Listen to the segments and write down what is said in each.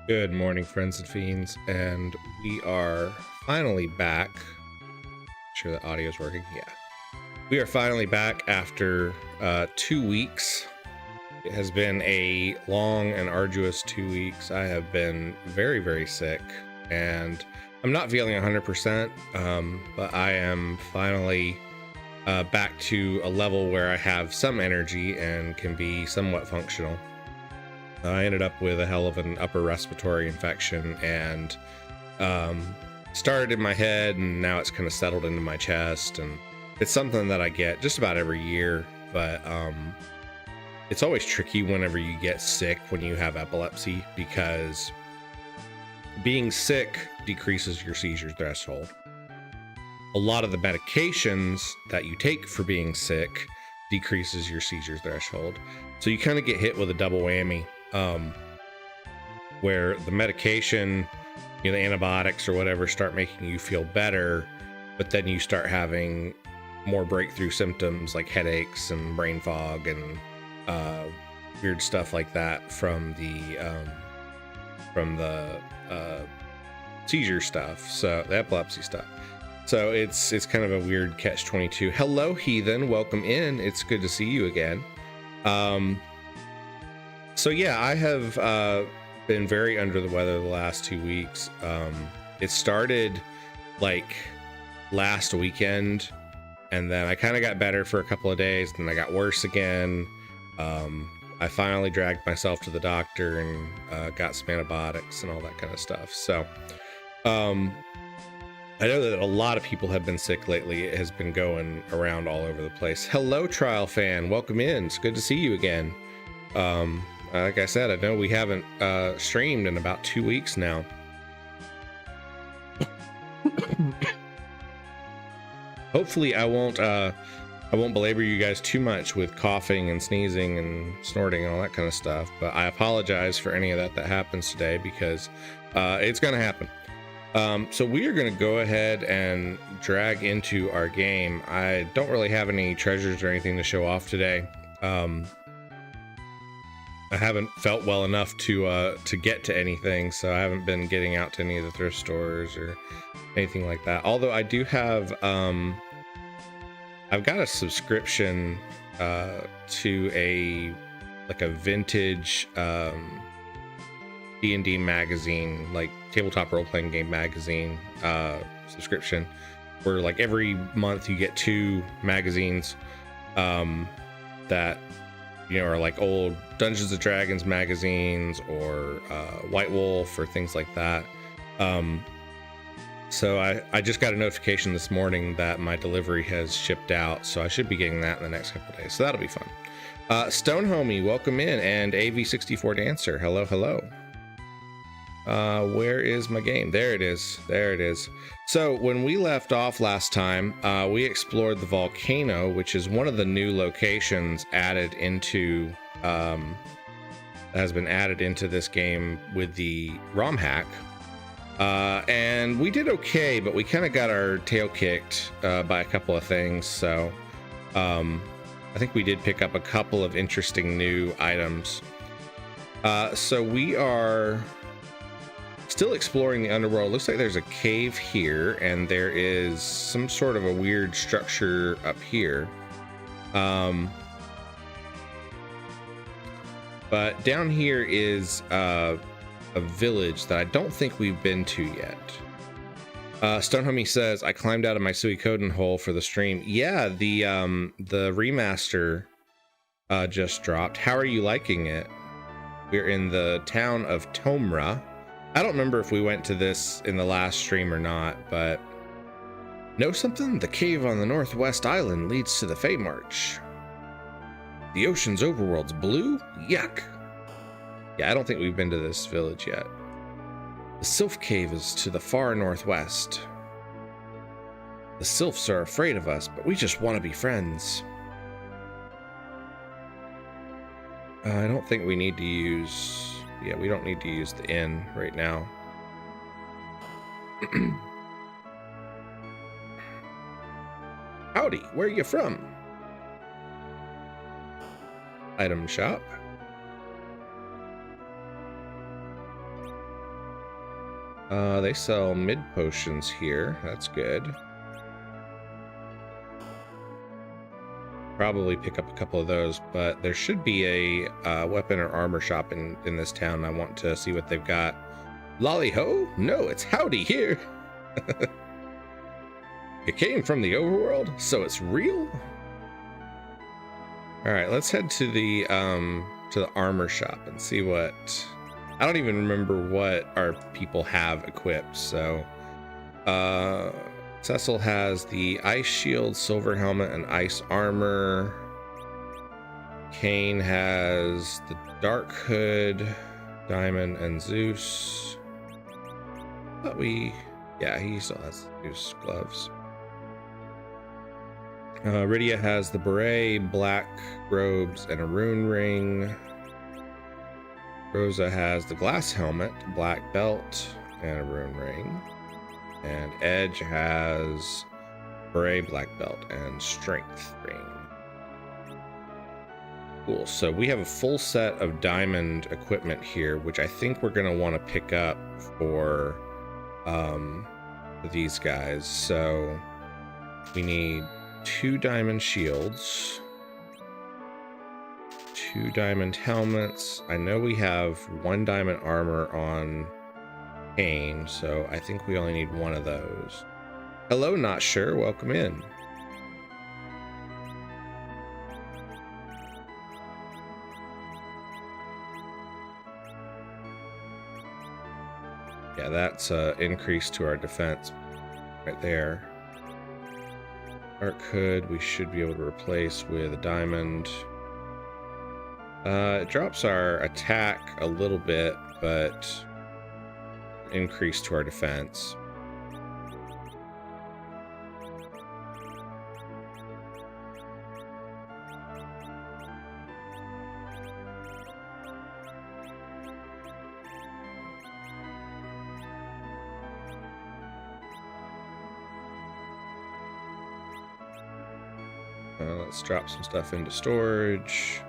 Good morning, friends and fiends, and we are finally back. Sure that audio is working. Yeah, we are finally back after 2 weeks. It has been a long and arduous 2 weeks. I have been very, very sick, and I'm not feeling 100%, but I am finally back to a level where I have some energy and can be somewhat functional. I ended up with a hell of an upper respiratory infection and started in my head, and now it's kind of settled into my chest, and it's something that I get just about every year, but it's always tricky whenever you get sick when you have epilepsy, because being sick decreases your seizure threshold. A lot of the medications that you take for being sick decreases your seizure threshold, so you kind of get hit with a double whammy. Where the medication, the antibiotics or whatever, start making you feel better, but then you start having more breakthrough symptoms like headaches and brain fog and weird stuff like that from the seizure stuff, so the epilepsy stuff. So it's kind of a weird catch-22. Hello, heathen, welcome in. It's good to see you again. So yeah, I have been very under the weather the last 2 weeks. It started like last weekend, and then I kind of got better for a couple of days, then I got worse again. I finally dragged myself to the doctor and got some antibiotics and all that kind of stuff. So I know that a lot of people have been sick lately. It has been going around all over the place. Hello, Trial Fan, welcome in. It's good to see you again. Like I said, I know we haven't streamed in about 2 weeks now. Hopefully I won't belabor you guys too much with coughing and sneezing and snorting and all that kind of stuff, but I apologize for any of that happens today, because it's gonna happen. So we are gonna go ahead and drag into our game. I don't really have any treasures or anything to show off today. I haven't felt well enough to get to anything, so I haven't been getting out to any of the thrift stores or anything like that. Although I do have, I've got a subscription to a vintage D&D magazine, like tabletop role-playing game magazine subscription, where like every month you get 2 magazines that are like old Dungeons and Dragons magazines or White Wolf or things like that. So I just got a notification this morning that my delivery has shipped out, so I should be getting that in the next couple of days, so that'll be fun. Stone Homie, welcome in, and AV64 Dancer, hello. Where is my game? There it is. So when we left off last time, we explored the volcano, which is one of the new locations added into has been added into this game with the Romhack. And we did okay, but we kind of got our tail kicked by a couple of things. So I think we did pick up a couple of interesting new items. So we are still exploring the Underworld. Looks like there's a cave here, and there is some sort of a weird structure up here. But down here is a village that I don't think we've been to yet. Stonehomie says, I climbed out of my Suikoden hole for the stream. Yeah, the remaster just dropped. How are you liking it? We're in the town of Tomra. I don't remember if we went to this in the last stream or not, but know something? The cave on the northwest island leads to the Fey March. The ocean's overworld's blue? Yuck. Yeah, I don't think we've been to this village yet. The Sylph Cave is to the far northwest. The Sylphs are afraid of us, but we just want to be friends. I don't think we need to use... Yeah, we don't need to use the inn right now. Howdy, where are you from? Item shop. They sell mid potions here. That's good. Probably pick up a couple of those, but there should be a weapon or armor shop in this town. I want to see what they've got. Lolly ho? No, it's howdy here. It came from the overworld, so it's real. All right, let's head to the armor shop and see what. I don't even remember what our people have equipped. So, Cecil has the ice shield, silver helmet, and ice armor. Kane has the dark hood, diamond, and Zeus. But yeah, he still has Zeus gloves. Rydia has the beret, black robes, and a rune ring. Rosa has the glass helmet, black belt, and a rune ring. And Edge has beret, black belt, and strength ring. Cool. So we have a full set of diamond equipment here, which I think we're going to want to pick up for these guys. So we need 2 diamond shields, 2 diamond helmets. I know we have 1 diamond armor on Kane, so I think we only need 1 of those. Hello, not sure. Welcome in. Yeah, that's an increase to our defense right there. Dark hood we should be able to replace with a diamond. It drops our attack a little bit, but increase to our defense. Let's drop some stuff into storage.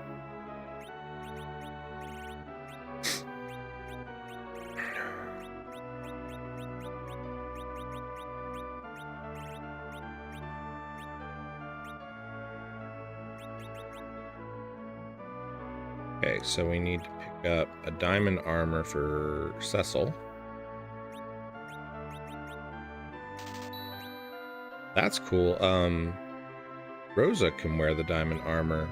Okay, so we need to pick up a diamond armor for Cecil. That's cool. Rosa can wear the diamond armor.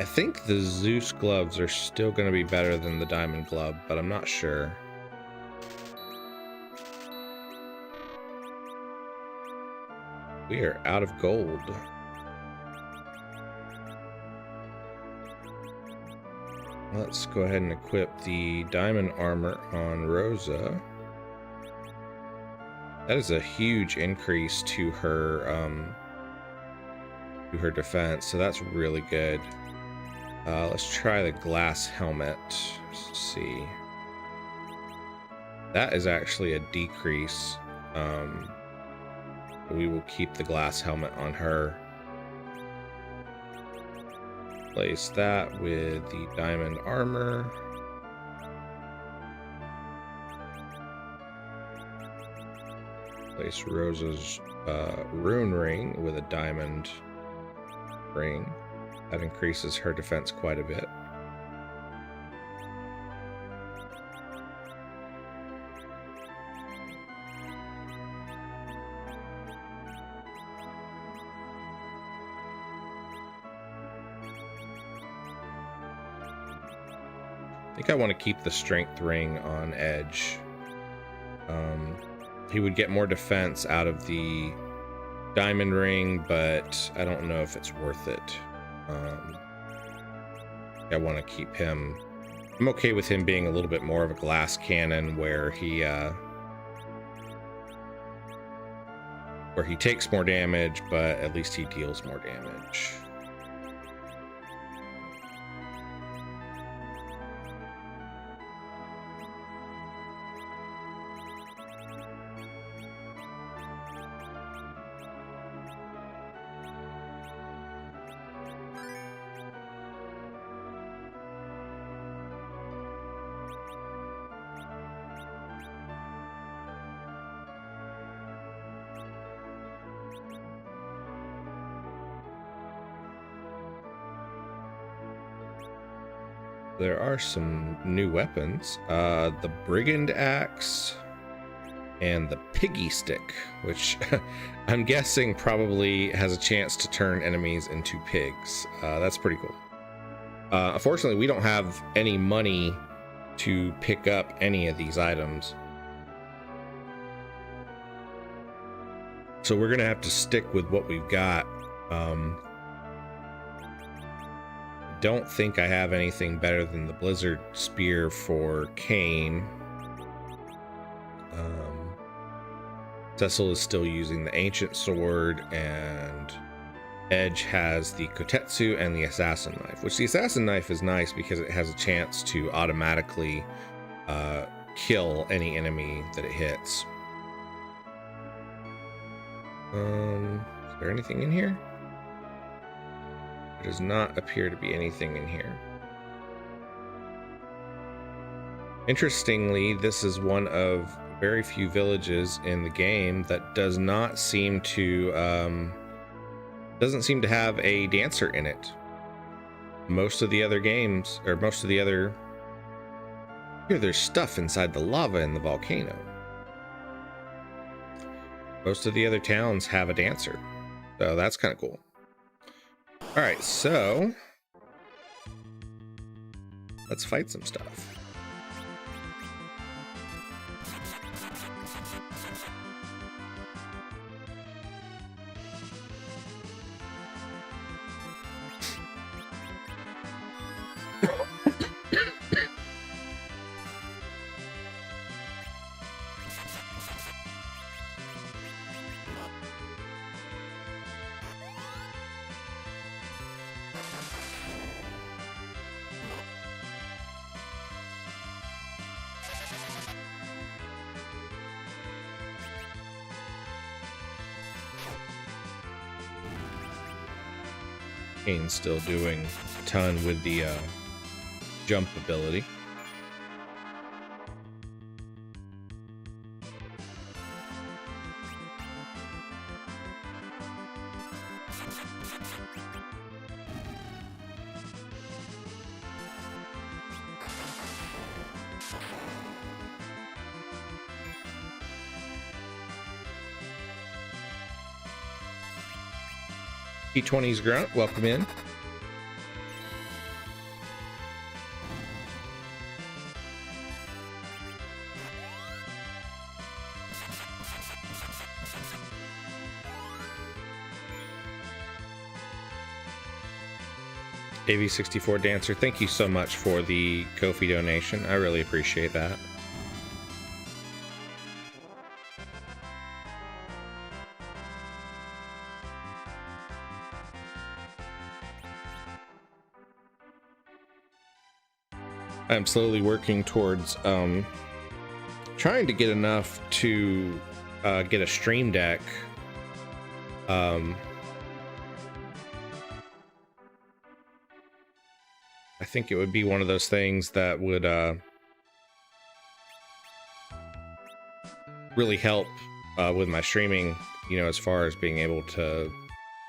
I think the Zeus gloves are still going to be better than the diamond glove, but I'm not sure. We are out of gold. Let's go ahead and equip the diamond armor on Rosa. That is a huge increase to her defense, so that's really good. Let's try the glass helmet. Let's see. That is actually a decrease. We will keep the glass helmet on her. Place that with the diamond armor. Place Rosa's rune ring with a diamond ring. That increases her defense quite a bit. I think I want to keep the strength ring on Edge. He would get more defense out of the diamond ring, but I don't know if it's worth it. I want to keep him. I'm okay with him being a little bit more of a glass cannon where he takes more damage, but at least he deals more damage. There are some new weapons. The Brigand Axe and the Piggy Stick, which I'm guessing probably has a chance to turn enemies into pigs. That's pretty cool. Unfortunately, we don't have any money to pick up any of these items. So we're gonna have to stick with what we've got. Don't think I have anything better than the Blizzard Spear for Kane. Cecil is still using the Ancient Sword, and Edge has the Kotetsu and the Assassin Knife, which the Assassin Knife is nice because it has a chance to automatically kill any enemy that it hits. Is there anything in here? There does not appear to be anything in here. Interestingly, this is one of very few villages in the game that does not seem to doesn't seem to have a dancer in it. Most of the other games, or most of the other, here there's stuff inside the lava in the volcano. Most of the other towns have a dancer, so that's kind of cool. All right, so let's fight some stuff. Kane's still doing a ton with the jump ability. P20's Grunt, welcome in. AV64 Dancer, thank you so much for the Ko-fi donation. I really appreciate that. I'm slowly working towards trying to get enough to get a stream deck. I think it would be one of those things that would really help with my streaming, you know, as far as being able to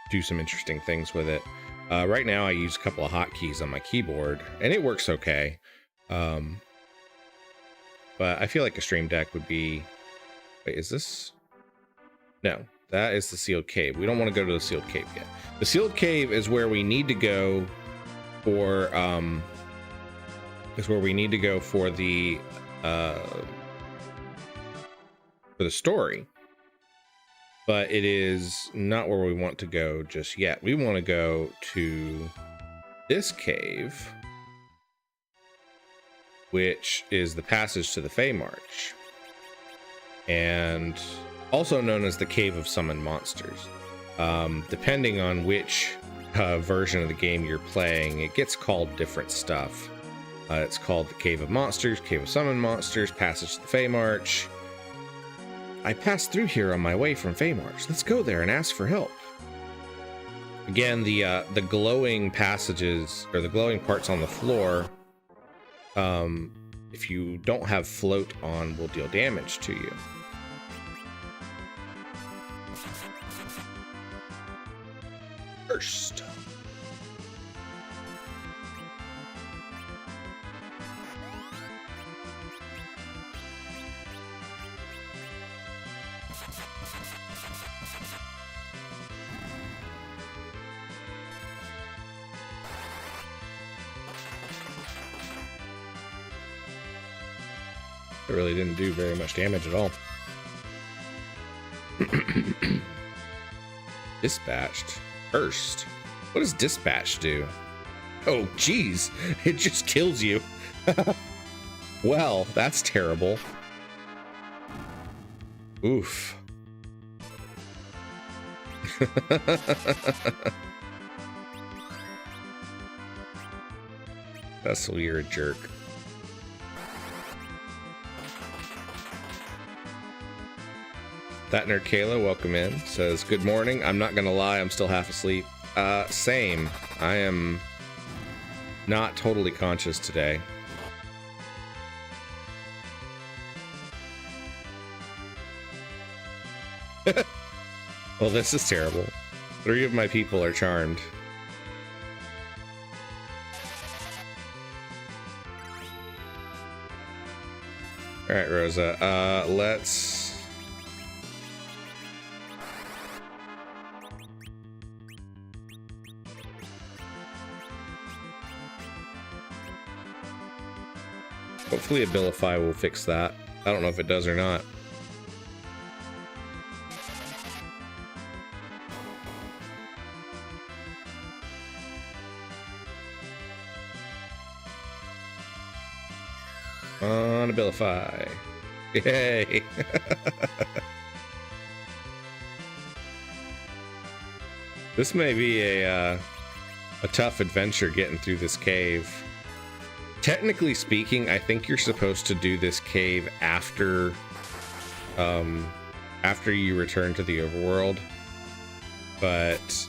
do some interesting things with it. Right now I use a couple of hotkeys on my keyboard and it works okay. But I feel like a stream deck would be, wait, is this? No, that is the sealed cave. We don't want to go to the sealed cave yet. The sealed cave is where we need to go for, the story, but it is not where we want to go just yet. We want to go to this cave, which is the passage to the Fey March, and also known as the Cave of Summoned Monsters. Depending on which version of the game you're playing, it gets called different stuff. It's called the Cave of Monsters, Cave of Summoned Monsters, Passage to the Fey March. I passed through here on my way from Fey March. Let's go there and ask for help. Again, the glowing passages, or the glowing parts on the floor, if you don't have float on, will deal damage to you. First, It really didn't do very much damage at all. Dispatched. First. What does dispatch do? Oh, geez. It just kills you. Well, that's terrible. Oof. Vessel, you're a jerk. That nerd Kayla, welcome in. Says, good morning. I'm not gonna lie, I'm still half asleep. Same. I am not totally conscious today. Well, this is terrible. 3 of my people are charmed. All right, Rosa. Let's... Hopefully Abilify will fix that. I don't know if it does or not. On Abilify. Yay! This may be a tough adventure getting through this cave. Technically speaking, I think you're supposed to do this cave after you return to the overworld. But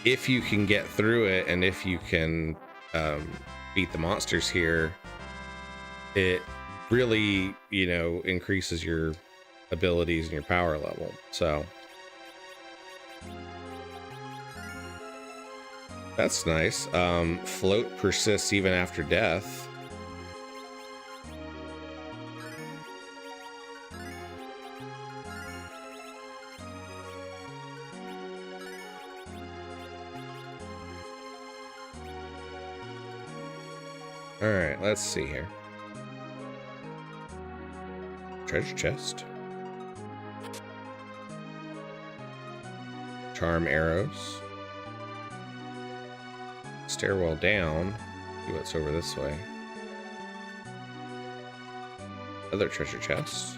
if you can get through it, and if you can beat the monsters here, it really, you know, increases your abilities and your power level. So that's nice. Float persists even after death. All right, let's see here. Treasure chest. Charm arrows. Stairwell down. See what's over this way. Another treasure chest.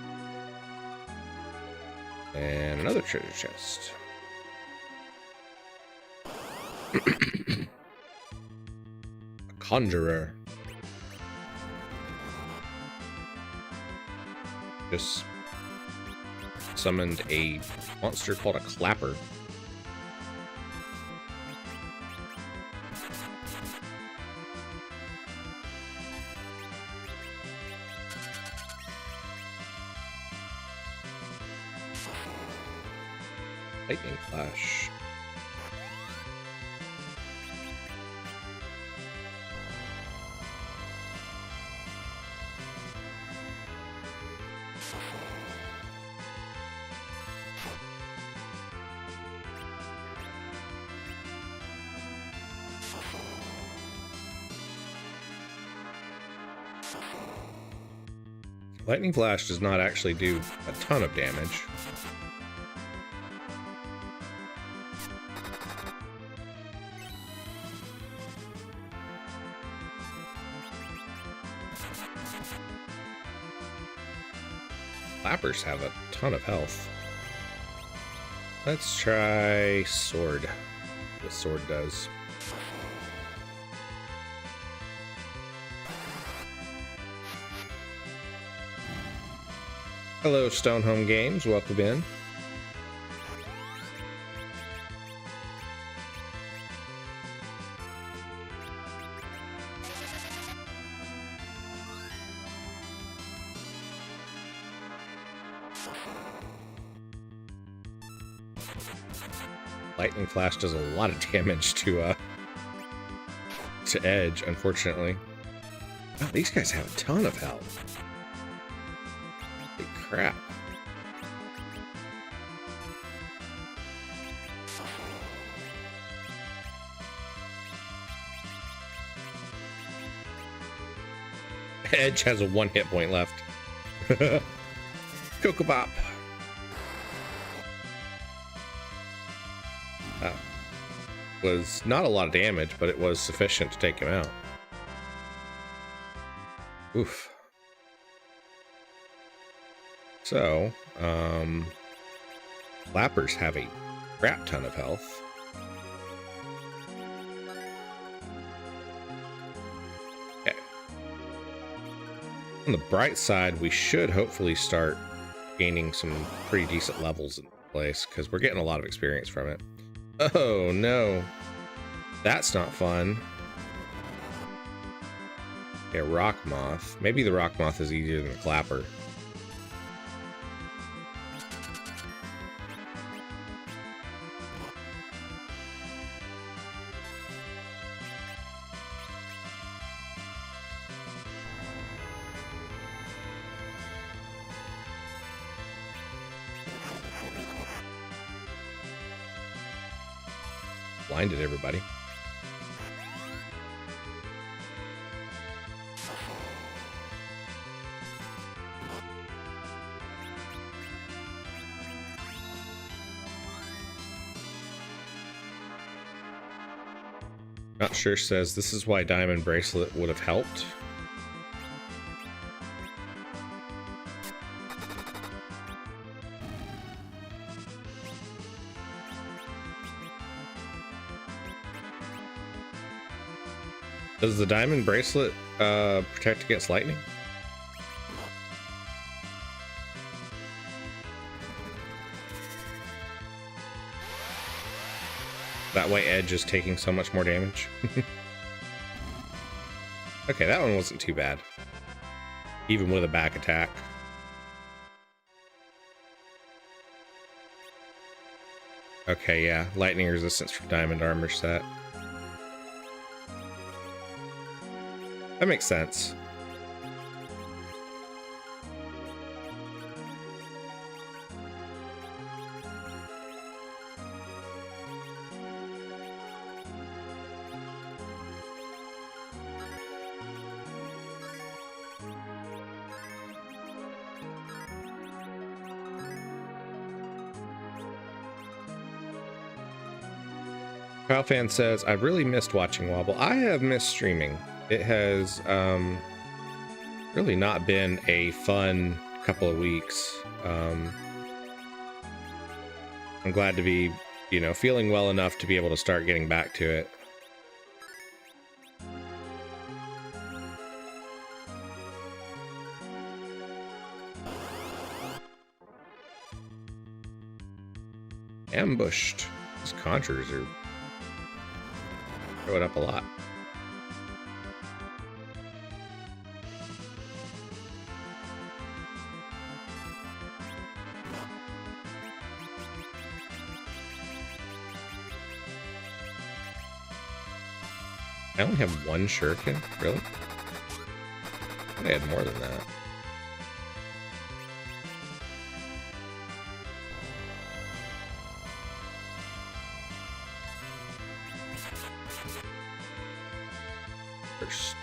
And another treasure chest. A conjurer. Just summoned a monster called a clapper. Lightning flash. Lightning flash does not actually do a ton of damage. Clappers have a ton of health. Let's try sword. The sword does. Hello, Stonehome Games. Welcome in. Lightning flash does a lot of damage to Edge, unfortunately. Oh, these guys have a ton of health. Holy crap. Edge has a 1 hit point left. Cocoa Pop. That was not a lot of damage, but it was sufficient to take him out. Oof. So, Flappers have a crap ton of health. Okay. On the bright side, we should hopefully start gaining some pretty decent levels in place, because we're getting a lot of experience from it. Oh no, that's not fun. Okay, Rock Moth. Maybe the Rock Moth is easier than the Clapper. Blinded everybody. Not sure says this is why Diamond Bracelet would have helped. Does the Diamond Bracelet protect against lightning? That way Edge is taking so much more damage. Okay, that one wasn't too bad. Even with a back attack. Okay, yeah. Lightning resistance from Diamond Armor set. That makes sense. Fan says, I've really missed watching Wobble. I have missed streaming. It has really not been a fun couple of weeks. I'm glad to be, you know, feeling well enough to be able to start getting back to it. Ambushed. These conjurers are throw it up a lot. I only have one shuriken? Really? I had more than that. First.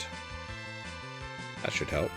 That should help.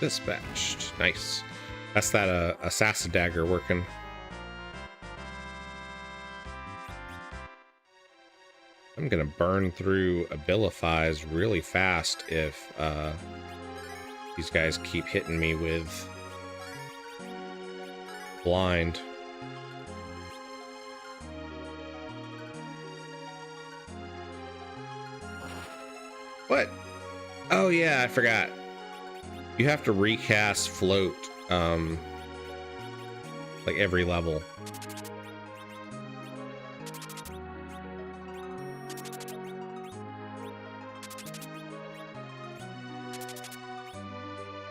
Dispatched. Nice. That's that assassin dagger working. I'm gonna burn through abilifies really fast if these guys keep hitting me with blind. What? Oh yeah, I forgot. You have to recast float like every level.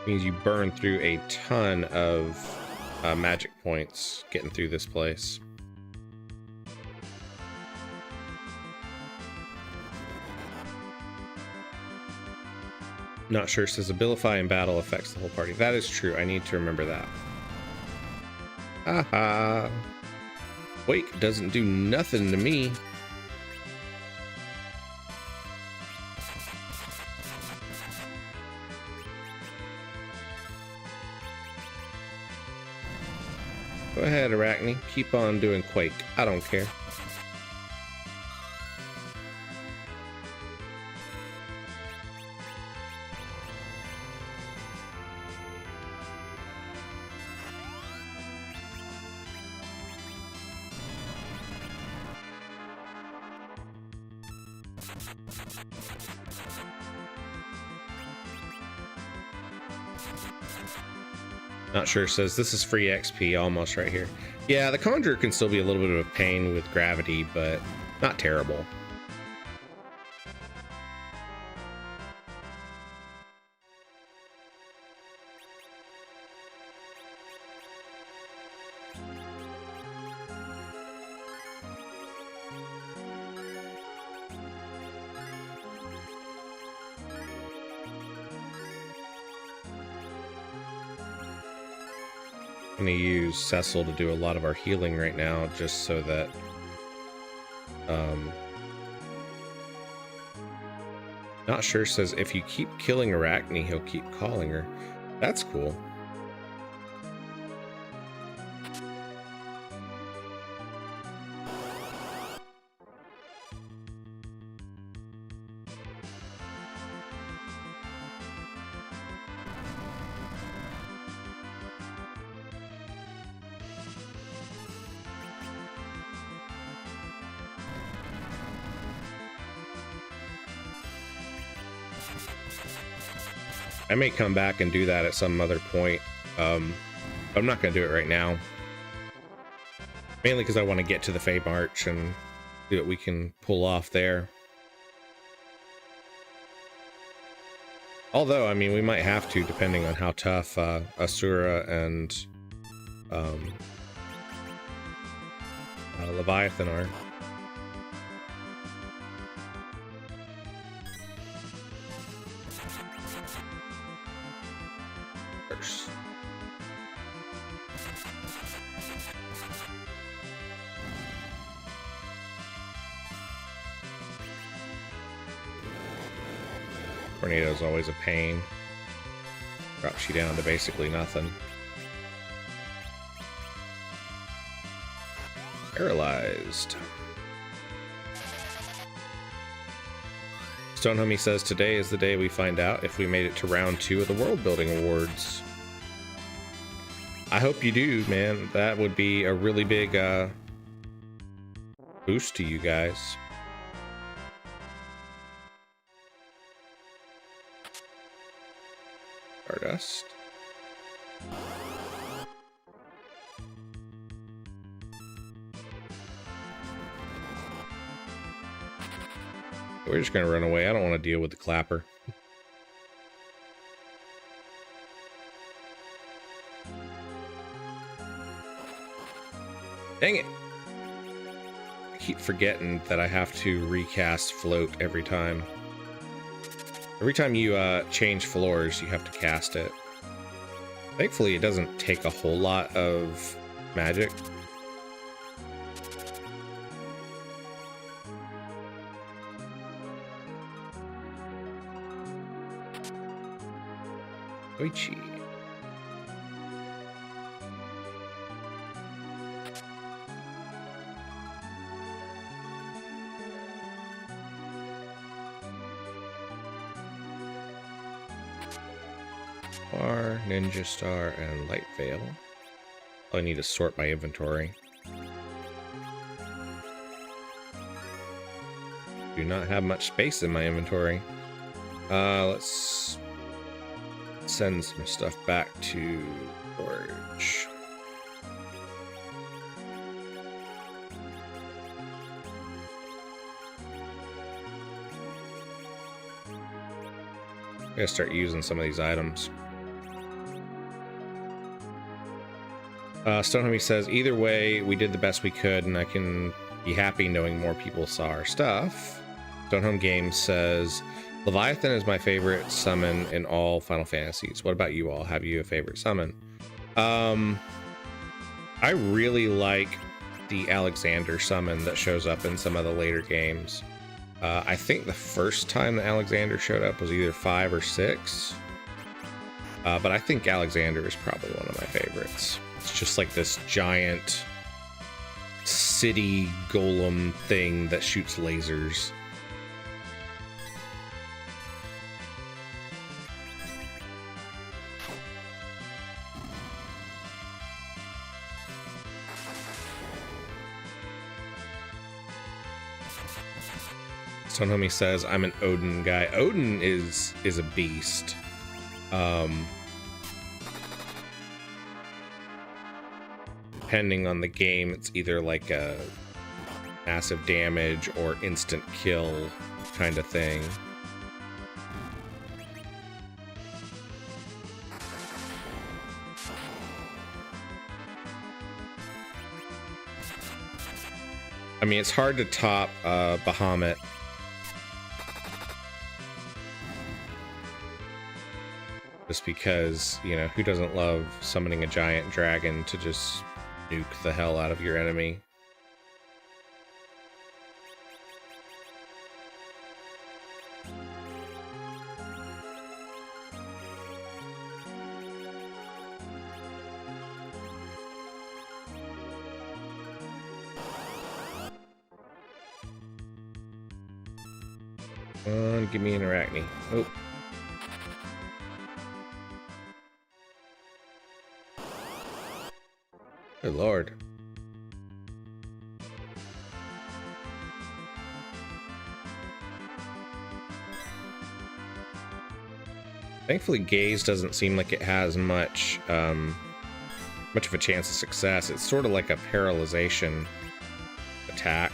Means you burn through a ton of magic points getting through this place. Not sure says Abilify in battle affects the whole party. That is true. I need to remember that. Haha. Wake doesn't do nothing to me. Go ahead, Arachne. Keep on doing Quake. I don't care. Not sure says this is free XP almost right here. Yeah, the Conjurer can still be a little bit of a pain with gravity, but not terrible. I'm going to use Cecil to do a lot of our healing right now, just so that not sure says if you keep killing Arachne, he'll keep calling her. That's cool. I may come back and do that at some other point. I'm not going to do it right now. Mainly because I want to get to the Fey March and see what we can pull off there. Although, I mean, we might have to, depending on how tough Asura and Leviathan are. Tornado's always a pain. Drops you down to basically nothing. Paralyzed. Stonehomie says today is the day we find out if we made it to round 2 of the World Building Awards. I hope you do, man. That would be a really big boost to you guys. Stardust. We're just gonna run away. I don't want to deal with the clapper. Dang it. I keep forgetting that I have to recast float every time. Every time you change floors, you have to cast it. Thankfully, it doesn't take a whole lot of magic. Oichi. Ninja Star and Light Veil. I need to sort my inventory. Do not have much space in my inventory. Let's send some stuff back to storage. I'm gonna start using some of these items. Stonehomie says, either way, we did the best we could, and I can be happy knowing more people saw our stuff. Stonehome Games says, Leviathan is my favorite summon in all Final Fantasies. What about you all? Have you a favorite summon? I really like the Alexander summon that shows up in some of the later games. I think the first time that Alexander showed up was either 5 or 6. But I think Alexander is probably one of my favorites. It's just like this giant city golem thing that shoots lasers. Stonehomie says, I'm an Odin guy. Odin is a beast. Depending on the game, it's either like a massive damage or instant kill kind of thing. I mean, it's hard to top Bahamut. Just because, you know, who doesn't love summoning a giant dragon to just nuke the hell out of your enemy? Come on, give me an Arachne. Oh. Good lord. Thankfully, Gaze doesn't seem like it has much of a chance of success. It's sort of like a paralyzation attack.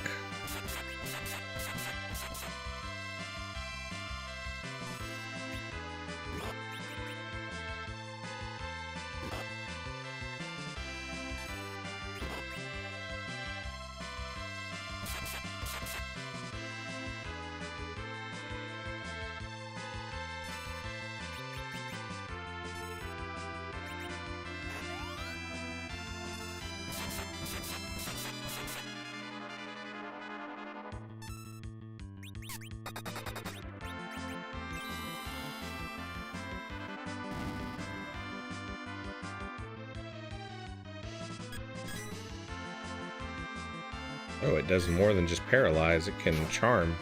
Oh, it does more than just paralyze, it can charm.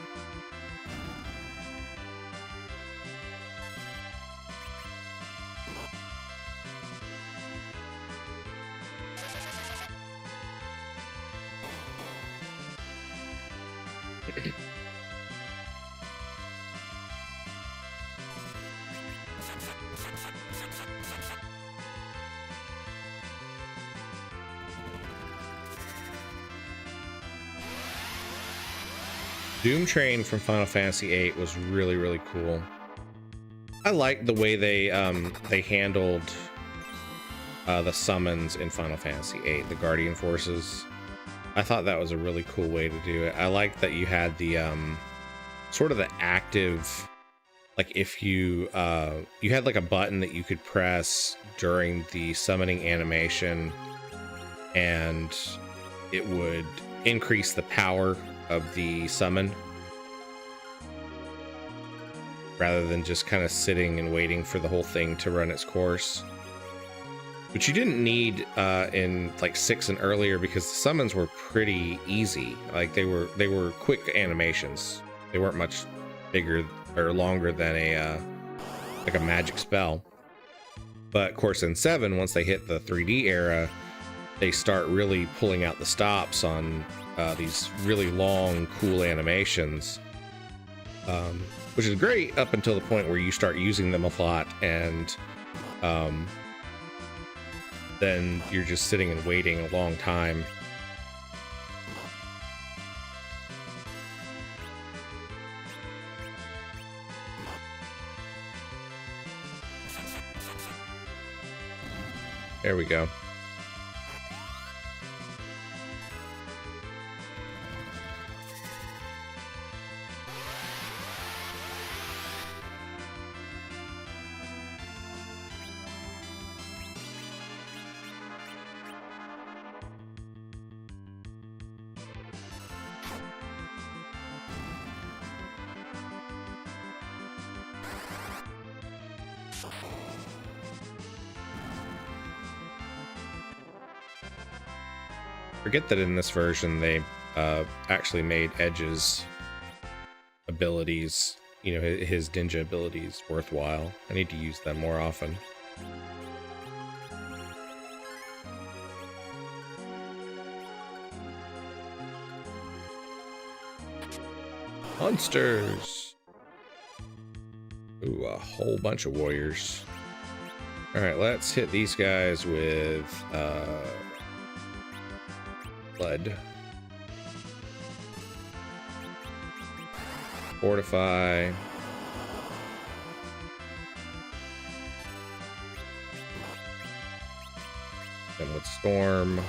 Doom Train from Final Fantasy VIII was really, really cool. I like the way they handled the summons in Final Fantasy VIII, the Guardian Forces. I thought that was a really cool way to do it. I liked that you had the sort of the active, like if you had like a button that you could press during the summoning animation, and it would increase the power of the summon rather than just kind of sitting and waiting for the whole thing to run its course, which you didn't need in like 6 and earlier, because the summons were pretty easy. Like they were quick animations. They weren't much bigger or longer than a like a magic spell. But of course in 7, once they hit the 3D era, they start really pulling out the stops on these really long, cool animations, which is great up until the point where you start using them a lot, and then you're just sitting and waiting a long time. There we go. Forget that in this version they actually made Edge's abilities, you know, his ninja abilities, worthwhile. I need to use them more often. Monsters! Ooh, a whole bunch of warriors. Alright, let's hit these guys with blood. Fortify. Then with storm.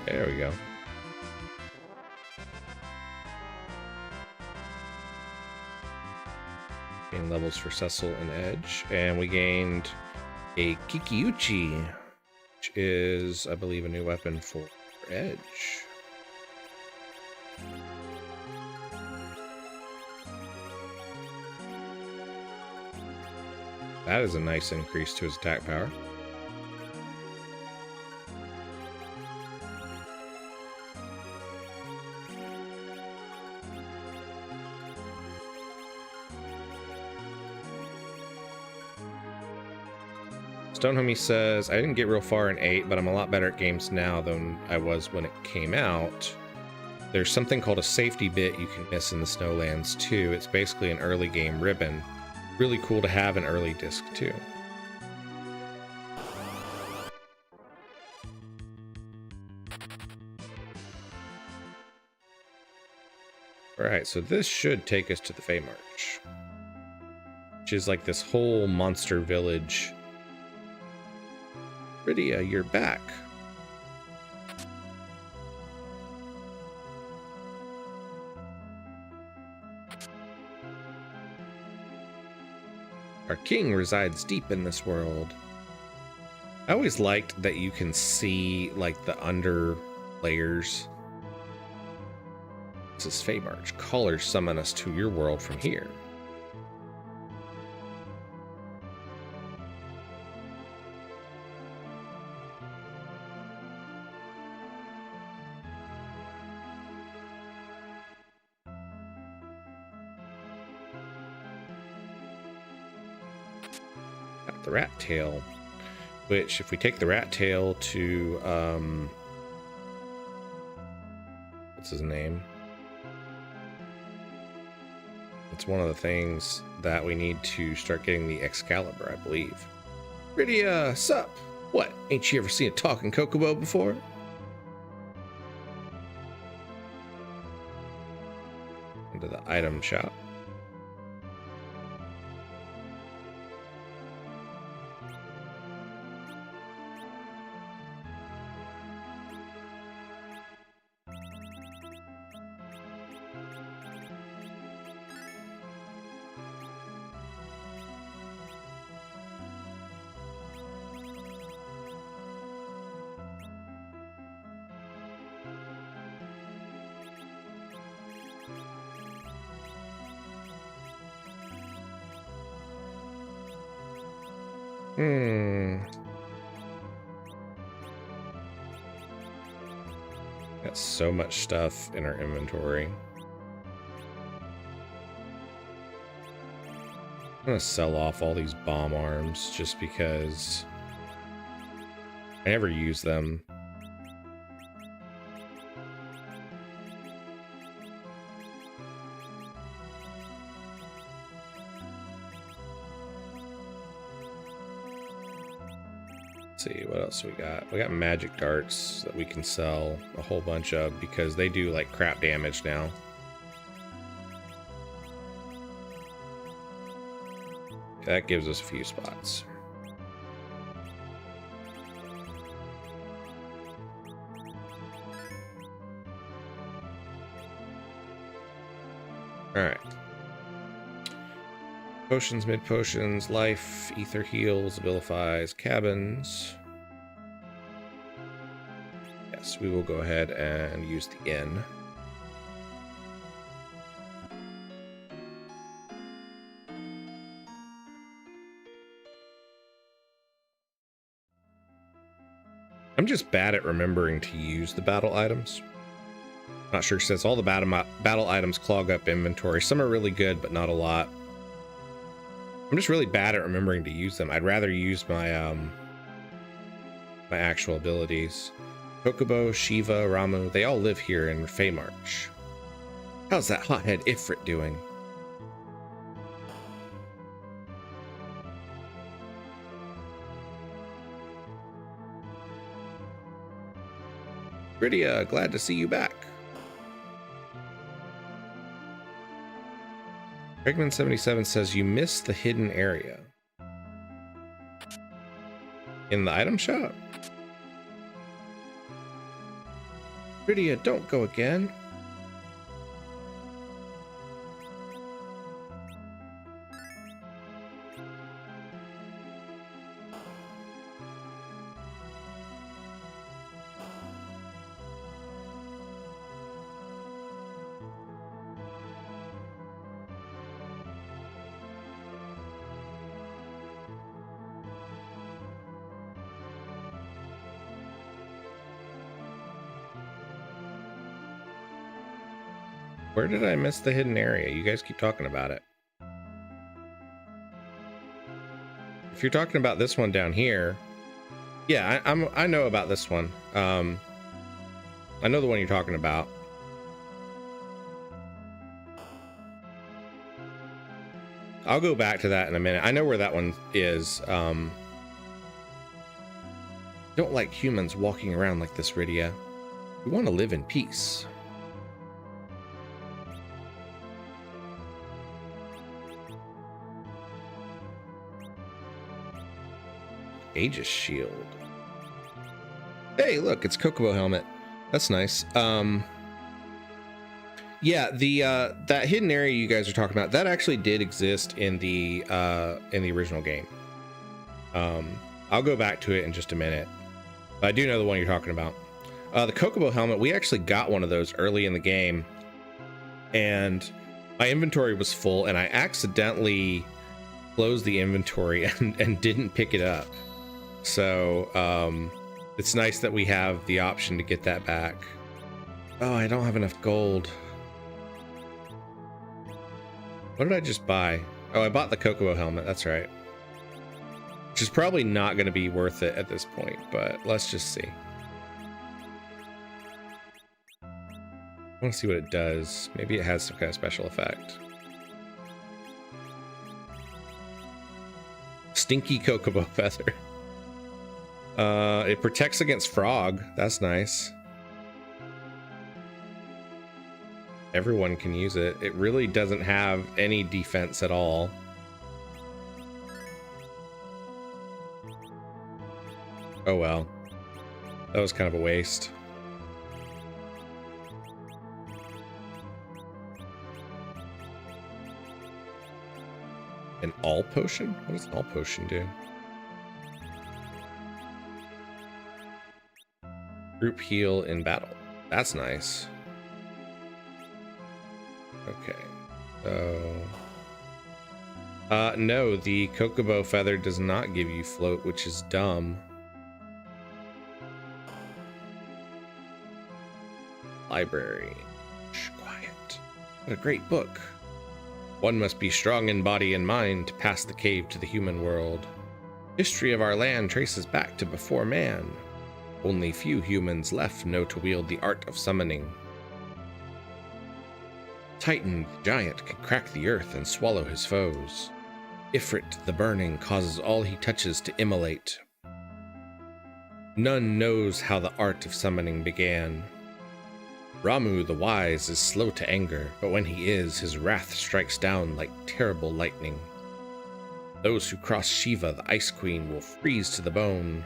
There we go. Gain levels for Cecil and Edge. And we gained a Kikiuchi, which is, I believe, a new weapon for Edge. That is a nice increase to his attack power. Stonehomie says, I didn't get real far in 8, but I'm a lot better at games now than I was when it came out. There's something called a safety bit you can miss in the Snowlands too. It's basically an early game ribbon. Really cool to have an early disc too. Alright, so this should take us to the Fey March, which is like this whole monster village. Rydia, you're back. Our king resides deep in this world. I always liked that you can see like the under layers. This is Fey March. Callers summon us to your world from here. The rat tail, which if we take the rat tail to what's his name, it's one of the things that we need to start getting the Excalibur, I believe. Rydia, sup? What, ain't you ever seen a talking Kokobo before? Into the item shop. Got so much stuff in our inventory. I'm gonna sell off all these bomb arms just because I never use them. See what else we got. We got magic darts that we can sell a whole bunch of because they do like crap damage now. That gives us a few spots. All right. Potions, mid potions, life, ether heals, abilifies, cabins. Yes, we will go ahead and use the inn. I'm just bad at remembering to use the battle items. Not sure, since all the battle items clog up inventory. Some are really good, but not a lot. I'm just really bad at remembering to use them. I'd rather use my my actual abilities. Kokobo, Shiva, Ramu, they all live here in Feymarch. How's that hothead Ifrit doing? Rydia, glad to see you back. Regman77 says you missed the hidden area. In the item shop? Rydia, don't go again. Where did I miss the hidden area? You guys keep talking about it. If you're talking about this one down here, yeah, I know about this one. I know the one you're talking about. I'll go back to that in a minute. I know where that one is. Don't like humans walking around like this, Rydia. We want to live in peace. Aegis shield. Hey, look, it's Kokobo helmet. That's nice. Yeah, the that hidden area you guys are talking about, that actually did exist in the original game. I'll go back to it in just a minute. But I do know the one you're talking about. The Kokobo helmet, we actually got one of those early in the game, and my inventory was full, and I accidentally closed the inventory and didn't pick it up. So it's nice that we have the option to get that back. Oh, I don't have enough gold. What did I just buy? Oh, I bought the Kokobo helmet, that's right. Which is probably not going to be worth it at this point, but let's just see. I want to see what it does. Maybe it has some kind of special effect. Stinky Kokobo feather. It protects against frog. That's nice. Everyone can use it. It really doesn't have any defense at all. Oh well. That was kind of a waste. An all potion? What does an all potion do? Group heal in battle. That's nice. Okay. So no, the Kokobo feather does not give you float, which is dumb. Library. Shh, quiet. What a great book. One must be strong in body and mind to pass the cave to the human world. History of our land traces back to before man. Only few humans left know to wield the art of summoning. Titan, the giant, can crack the earth and swallow his foes. Ifrit, the burning, causes all he touches to immolate. None knows how the art of summoning began. Ramu, the wise, is slow to anger, but when he is, his wrath strikes down like terrible lightning. Those who cross Shiva, the Ice Queen, will freeze to the bone.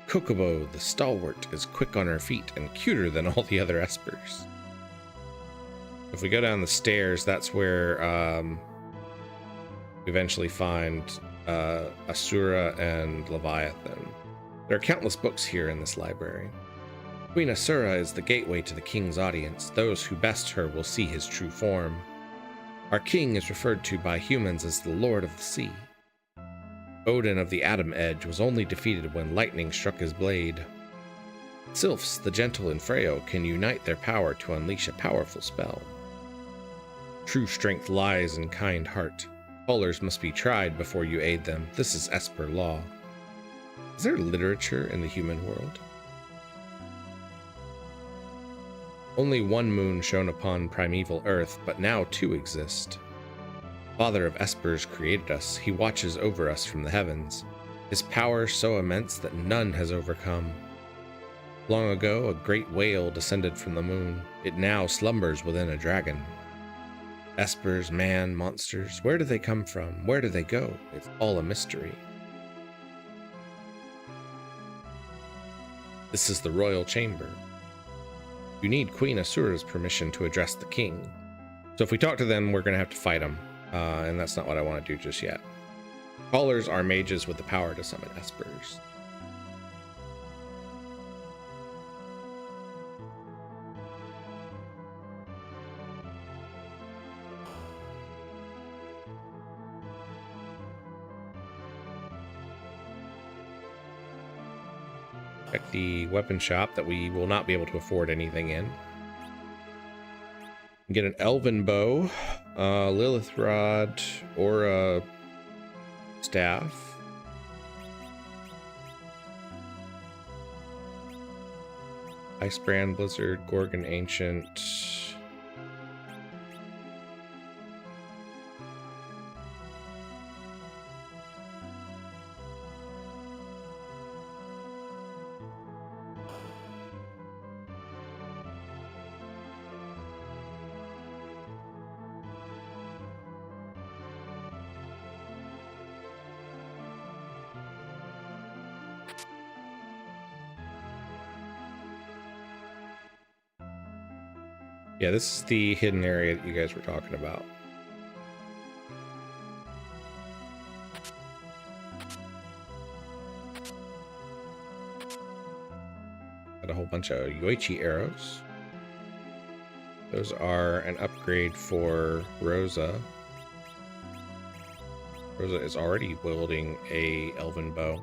Kokobo, the stalwart, is quick on her feet and cuter than all the other espers. If we go down the stairs, that's where we eventually find Asura and Leviathan. There are countless books here in this library. Queen Asura is the gateway to the king's audience. Those who best her will see his true form. Our king is referred to by humans as the Lord of the Sea. Odin of the Atom Edge was only defeated when lightning struck his blade. Sylphs, the gentle and frail, can unite their power to unleash a powerful spell. True strength lies in kind heart. Callers must be tried before you aid them. This is Esper law. Is there literature in the human world? Only one moon shone upon primeval Earth, but now two exist. Father of Espers created us. He watches over us from the heavens. His power so immense that none has overcome. Long ago, a great whale descended from the moon. It now slumbers within a dragon. Espers, man, monsters, where do they come from? Where do they go? It's all a mystery. This is the royal chamber. You need Queen Asura's permission to address the king. So if we talk to them, we're going to have to fight them. And that's not what I want to do just yet. Callers are mages with the power to summon espers. Check the weapon shop that we will not be able to afford anything in. Get an elven bow, Lilith rod, or a staff. Icebrand, Blizzard, Gorgon Ancient. Yeah, this is the hidden area that you guys were talking about. Got a whole bunch of Yoichi arrows. Those are an upgrade for Rosa. Rosa is already wielding a elven bow.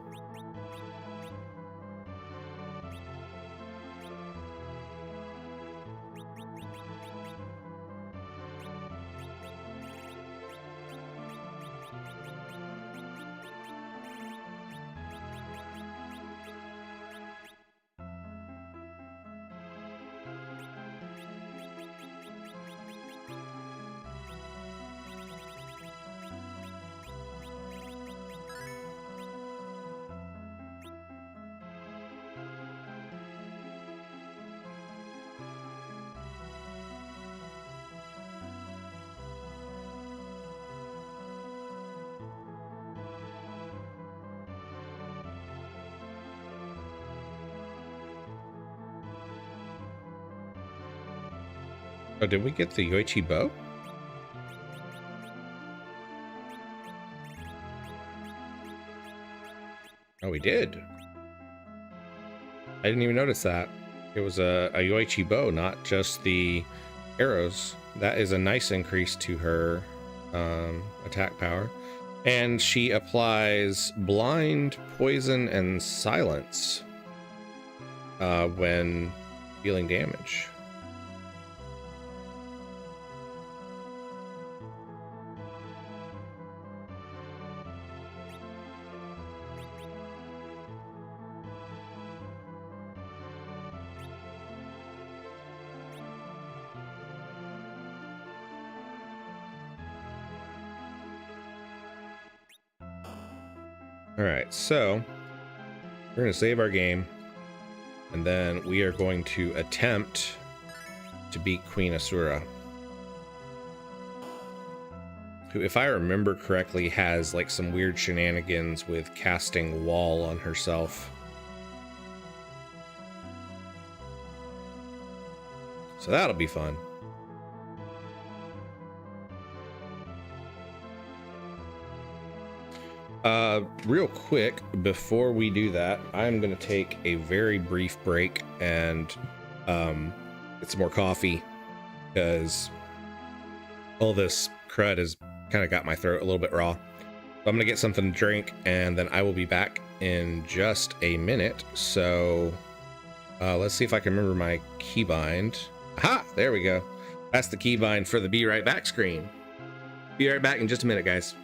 Oh, did we get the Yoichi bow? Oh, we did. I didn't even notice that. It was a Yoichi bow, not just the arrows. That is a nice increase to her attack power. And she applies blind, poison, and silence when dealing damage. All right, so we're going to save our game, and then we are going to attempt to beat Queen Asura. who, if I remember correctly, has like some weird shenanigans with casting wall on herself. So that'll be fun. Real quick, before we do that, I'm going to take a very brief break and get some more coffee, because all this crud has kind of got my throat a little bit raw. So I'm going to get something to drink, and then I will be back in just a minute. So let's see if I can remember my keybind. Aha! There we go. That's the keybind for the Be Right Back screen. Be right back in just a minute, guys.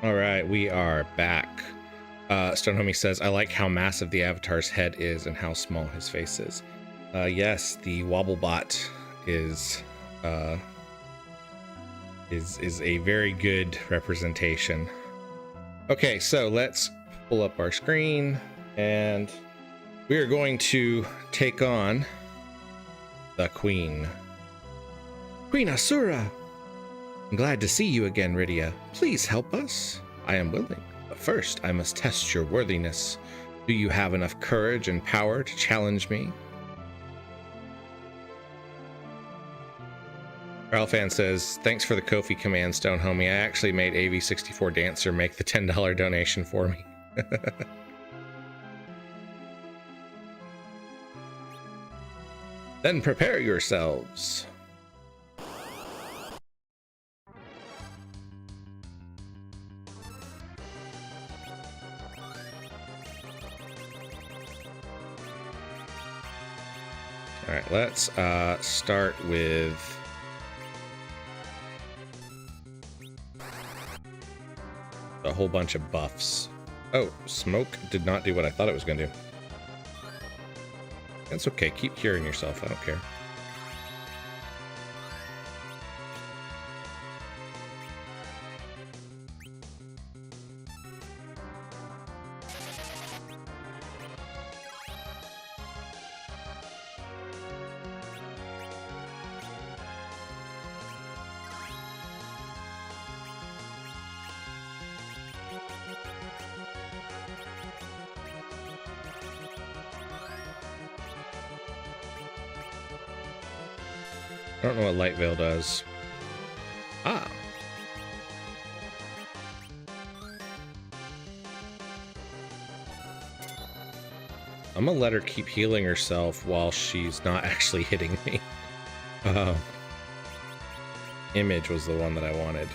All right, we are back. Stonehomie says, I like how massive the avatar's head is and how small his face is. Yes, the Wobblebot is a very good representation. Okay, so let's pull up our screen, and we are going to take on the Queen. Queen Asura! I'm glad to see you again, Rydia. Please help us. I am willing, but first I must test your worthiness. Do you have enough courage and power to challenge me? Ralphan says, thanks for the Ko-fi command, Stonehomie. I actually made AV64 Dancer make the $10 donation for me. Then prepare yourselves. All right, let's start with a whole bunch of buffs. Oh, smoke did not do what I thought it was going to do. That's okay. Keep curing yourself. I don't care. I don't know what Light Veil does. Ah. I'm gonna let her keep healing herself while she's not actually hitting me. Image was the one that I wanted.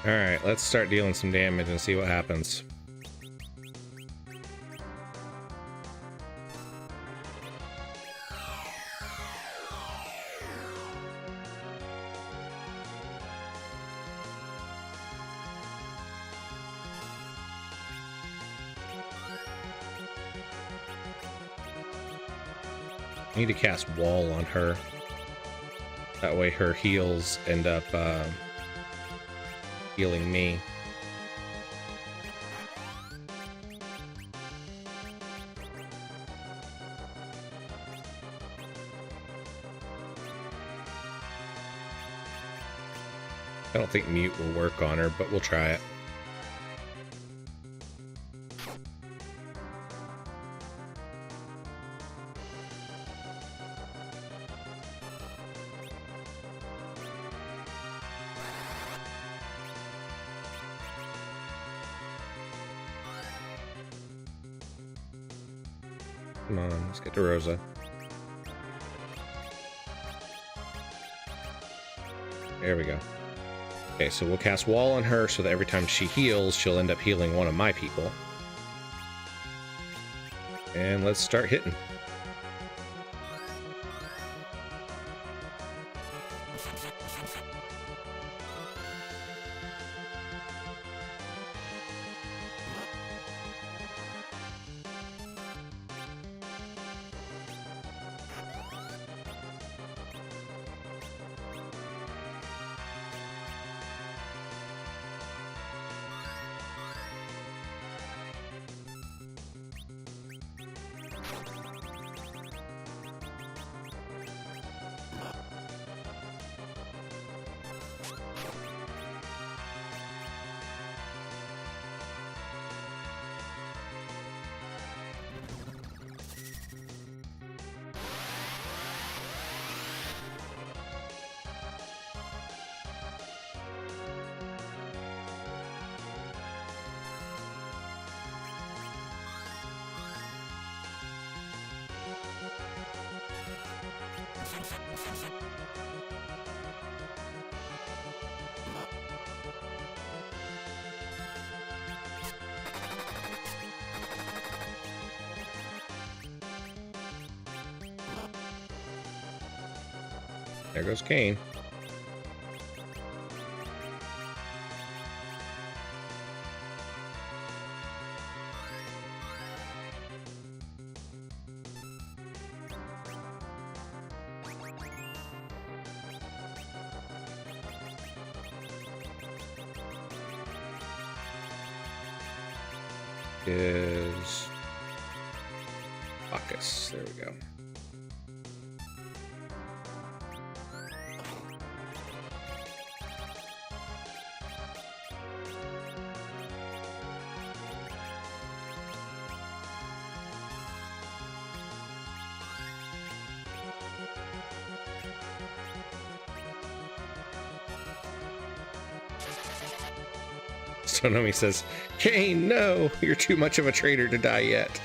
Alright, let's start dealing some damage and see what happens. I need to cast Wall on her. That way her heals end up healing me. I don't think Mute will work on her, but we'll try it. Come on, let's get to Rosa. There we go. Okay, so we'll cast Wall on her so that every time she heals, she'll end up healing one of my people. And let's start hitting. There goes Kane. Is Focus. There we go. Sonomi says, Kane, no, you're too much of a traitor to die yet.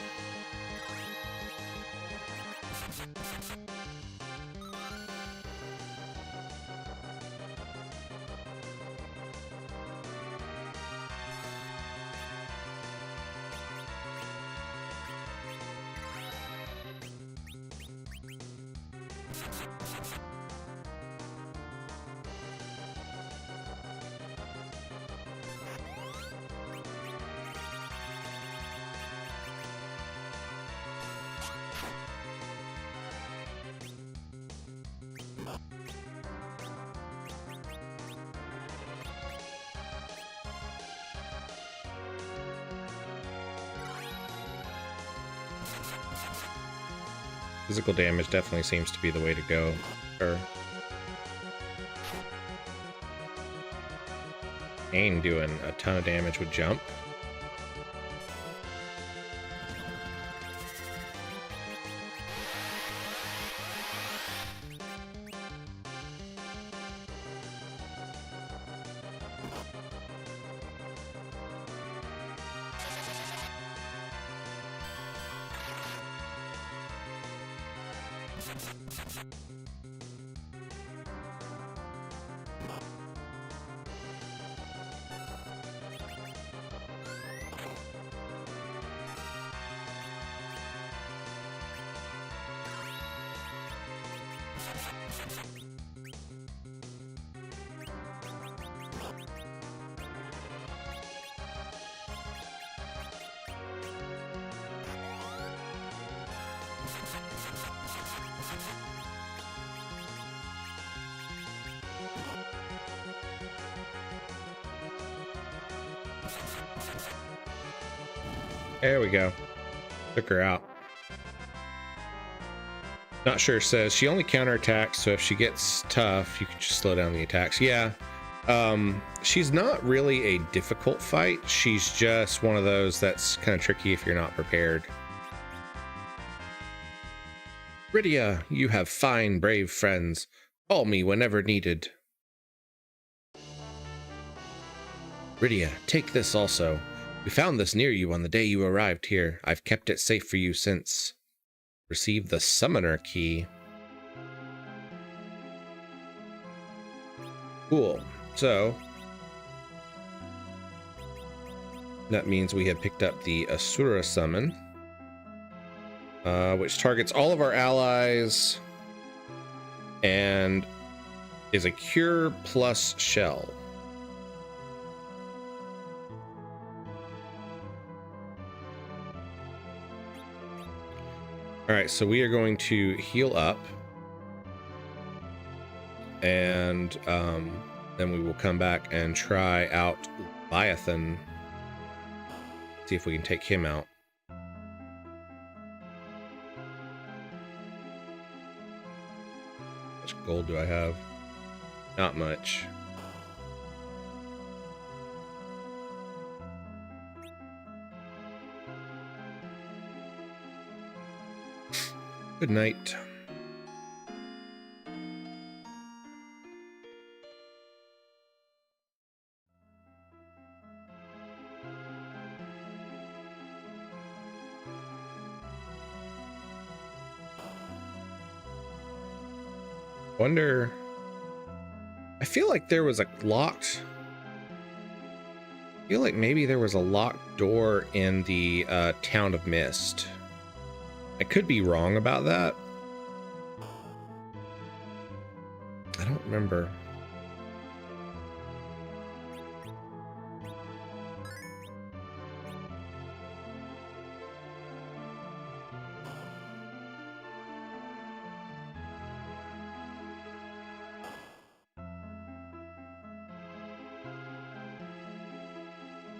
Physical damage definitely seems to be the way to go. Or Kane doing a ton of damage with jump. There we go. Took her out. Not sure says she only counterattacks, so if she gets tough, you can just slow down the attacks. Yeah. She's not really a difficult fight. She's just one of those that's kind of tricky if you're not prepared. Rydia, you have fine, brave friends. Call me whenever needed. Rydia, take this also. We found this near you on the day you arrived here. I've kept it safe for you since. Receive the summoner key. Cool. So that means we have picked up the Asura summon, which targets all of our allies and is a cure plus shell. All right, so we are going to heal up, and then we will come back and try out Leviathan. See if we can take him out. How much gold do I have? Not much. Good night. Wonder, I feel like there was a locked, I feel like maybe there was a locked door in the Town of Mist. I could be wrong about that. remember.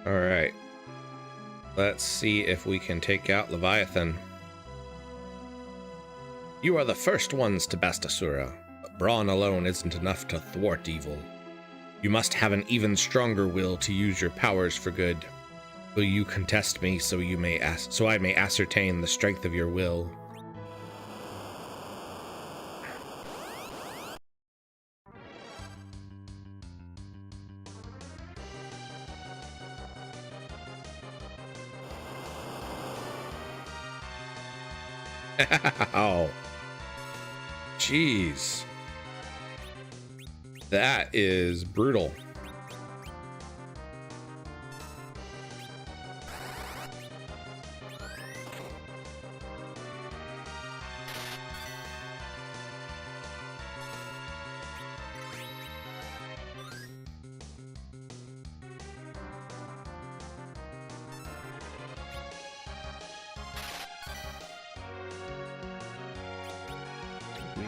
All right. Let's see if we can take out Leviathan. You are the first ones to Bastasura, but brawn alone isn't enough to thwart evil. You must have an even stronger will to use your powers for good. Will you contest me so I may ascertain the strength of your will? Oh, jeez, that is brutal.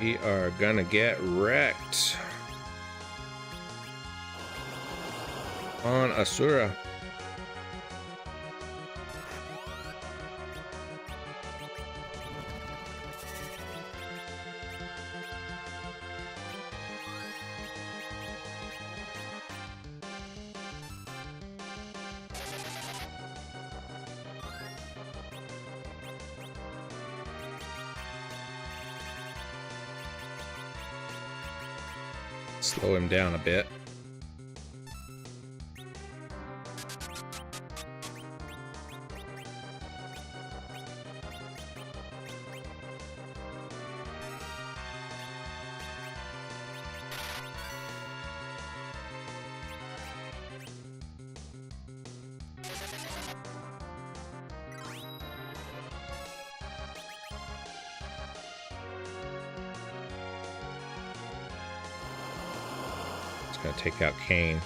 We are gonna get wrecked on Asura. Slow him down a bit. Gonna take out Kane.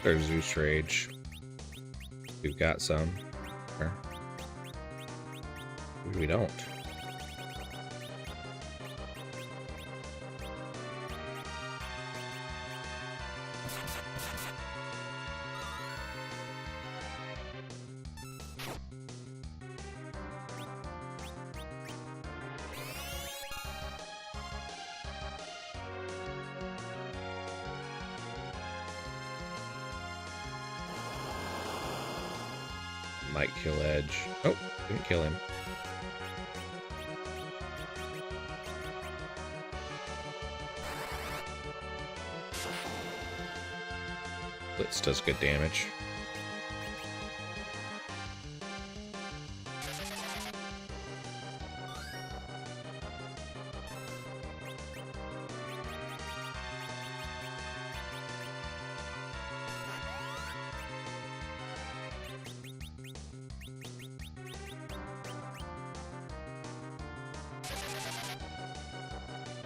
There's Zeus Rage. We've got some. Or maybe we don't. Might kill Edge. Oh, didn't kill him. Blitz does good damage.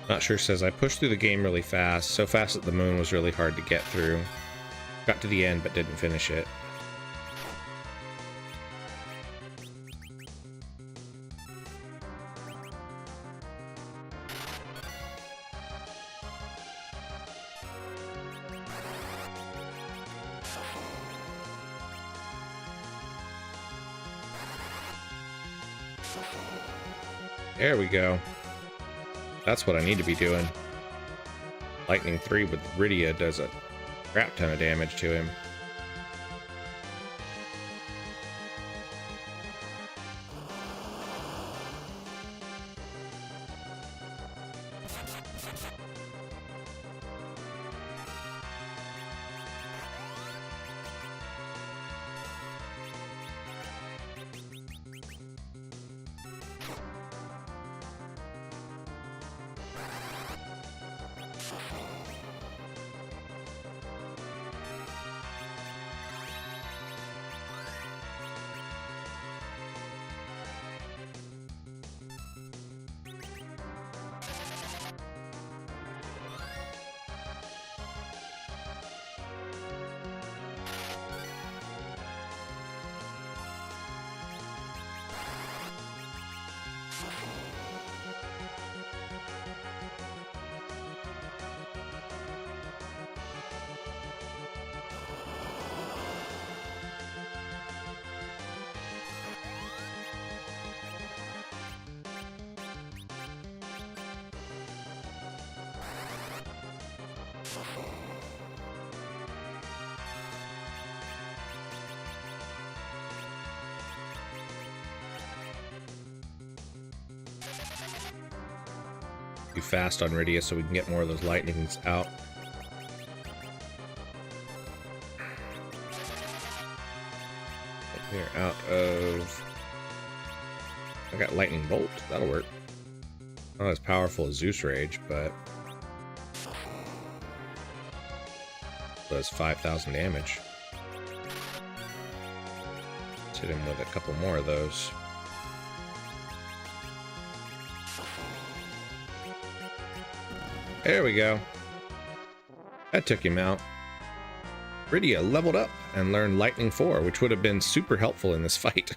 Not sure says I pushed through the game really fast, so fast that the moon was really hard to get through. Got to the end but didn't finish it. There we go. That's what I need to be doing. Lightning 3 with Rydia does a crap ton of damage to him. Be fast on Rydia so we can get more of those lightnings out. We're out of... I got lightning bolt. That'll work. Not as powerful as Zeus Rage, but does 5,000 damage. Let's hit him with a couple more of those. There we go. That took him out. Rydia leveled up and learned Lightning 4, which would have been super helpful in this fight.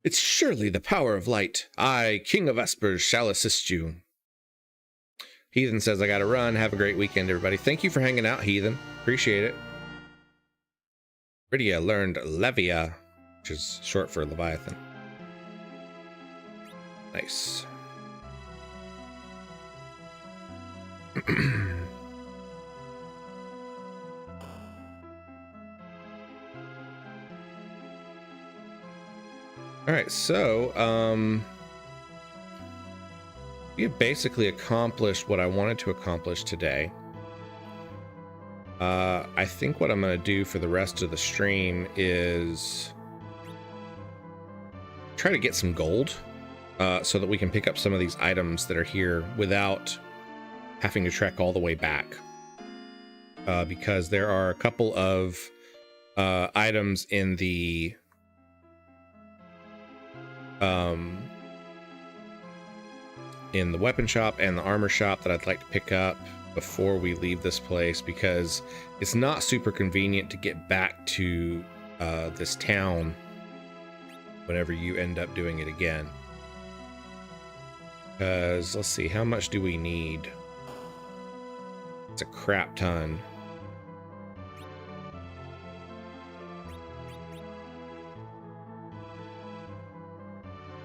It's surely the power of light. I, King of Espers, shall assist you. Heathen says, I gotta run. Have a great weekend, everybody. Thank you for hanging out, Heathen. Appreciate it. Rydia learned Levia, which is short for Leviathan. Nice. All right, so we have basically accomplished what I wanted to accomplish today. I think what I'm going to do for the rest of the stream is try to get some gold so that we can pick up some of these items that are here without having to trek all the way back. Because there are a couple of items in the weapon shop and the armor shop that I'd like to pick up before we leave this place, because it's not super convenient to get back to this town whenever you end up doing it again. Because let's see, how much do we need? It's a crap ton.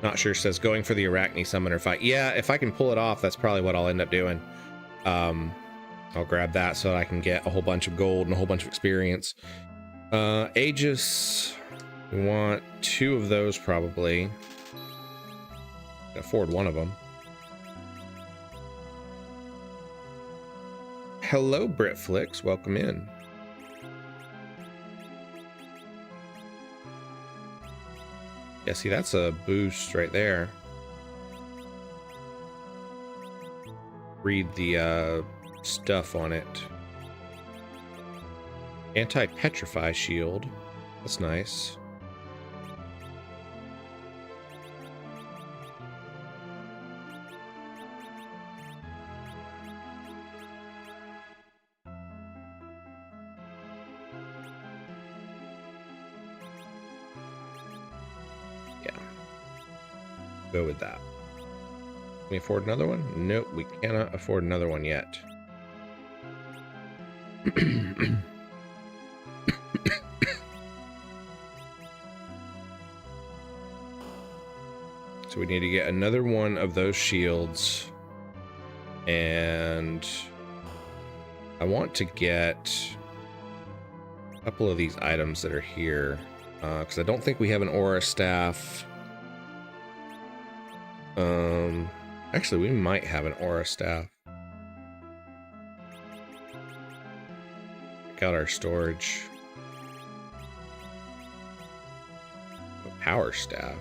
Not sure says going for the Arachne summoner fight. Yeah, if I can pull it off, that's probably what I'll end up doing. I'll grab that so that I can get a whole bunch of gold and a whole bunch of experience. Aegis, we want 2 of those probably. Can afford one of them. Hello, Britflix. Welcome in. Yeah, see, that's a boost right there. Read the stuff on it. Anti-petrify shield. That's nice. Go with that. Can we afford another one? Nope, we cannot afford another one yet. So we need to get another one of those shields. And I want to get a couple of these items that are here. Because I don't think we have an aura staff. Actually, we might have an aura staff. Check out our storage. A power staff.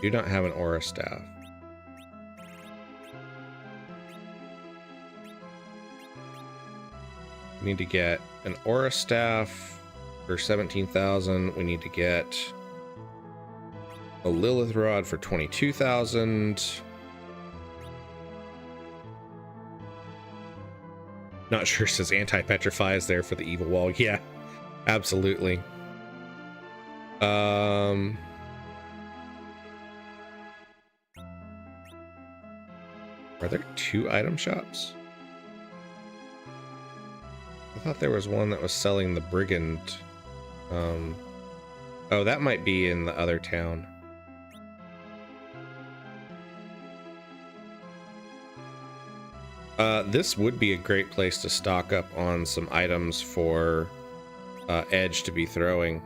Do not have an aura staff. We need to get an aura staff for 17,000. We need to get a Lilith rod for 22,000. Not sure, says anti-petrify is there for the evil wall. Yeah, absolutely. Are there 2 item shops? I thought there was one that was selling the brigand. Oh, that might be in the other town. This would be a great place to stock up on some items for Edge to be throwing.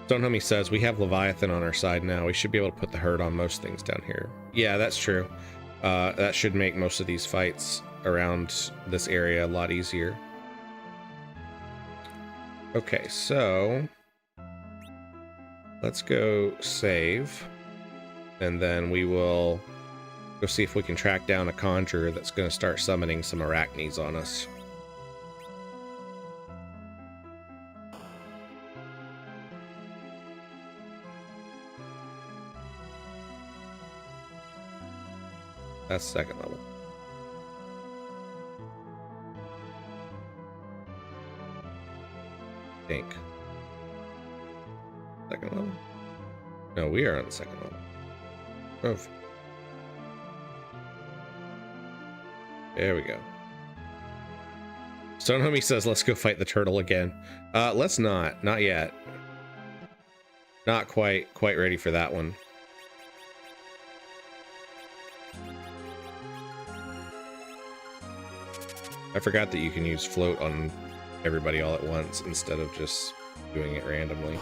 Stonehomie says, we have Leviathan on our side now. We should be able to put the herd on most things down here. Yeah, that's true. That should make most of these fights around this area a lot easier. Okay, so let's go save. And then we will go see if we can track down a conjurer that's going to start summoning some arachnes on us. That's second level. I think. Second level? No, we are on the second level. Move. There we go. Stonehomie says, let's go fight the turtle again. Let's not. Not yet. Not quite ready for that one. I forgot that you can use float on everybody all at once instead of just doing it randomly.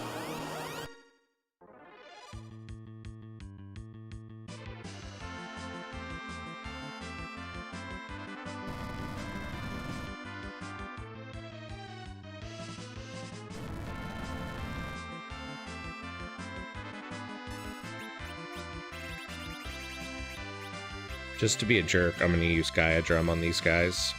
Just to be a jerk, I'm going to use Gaia Drum on these guys.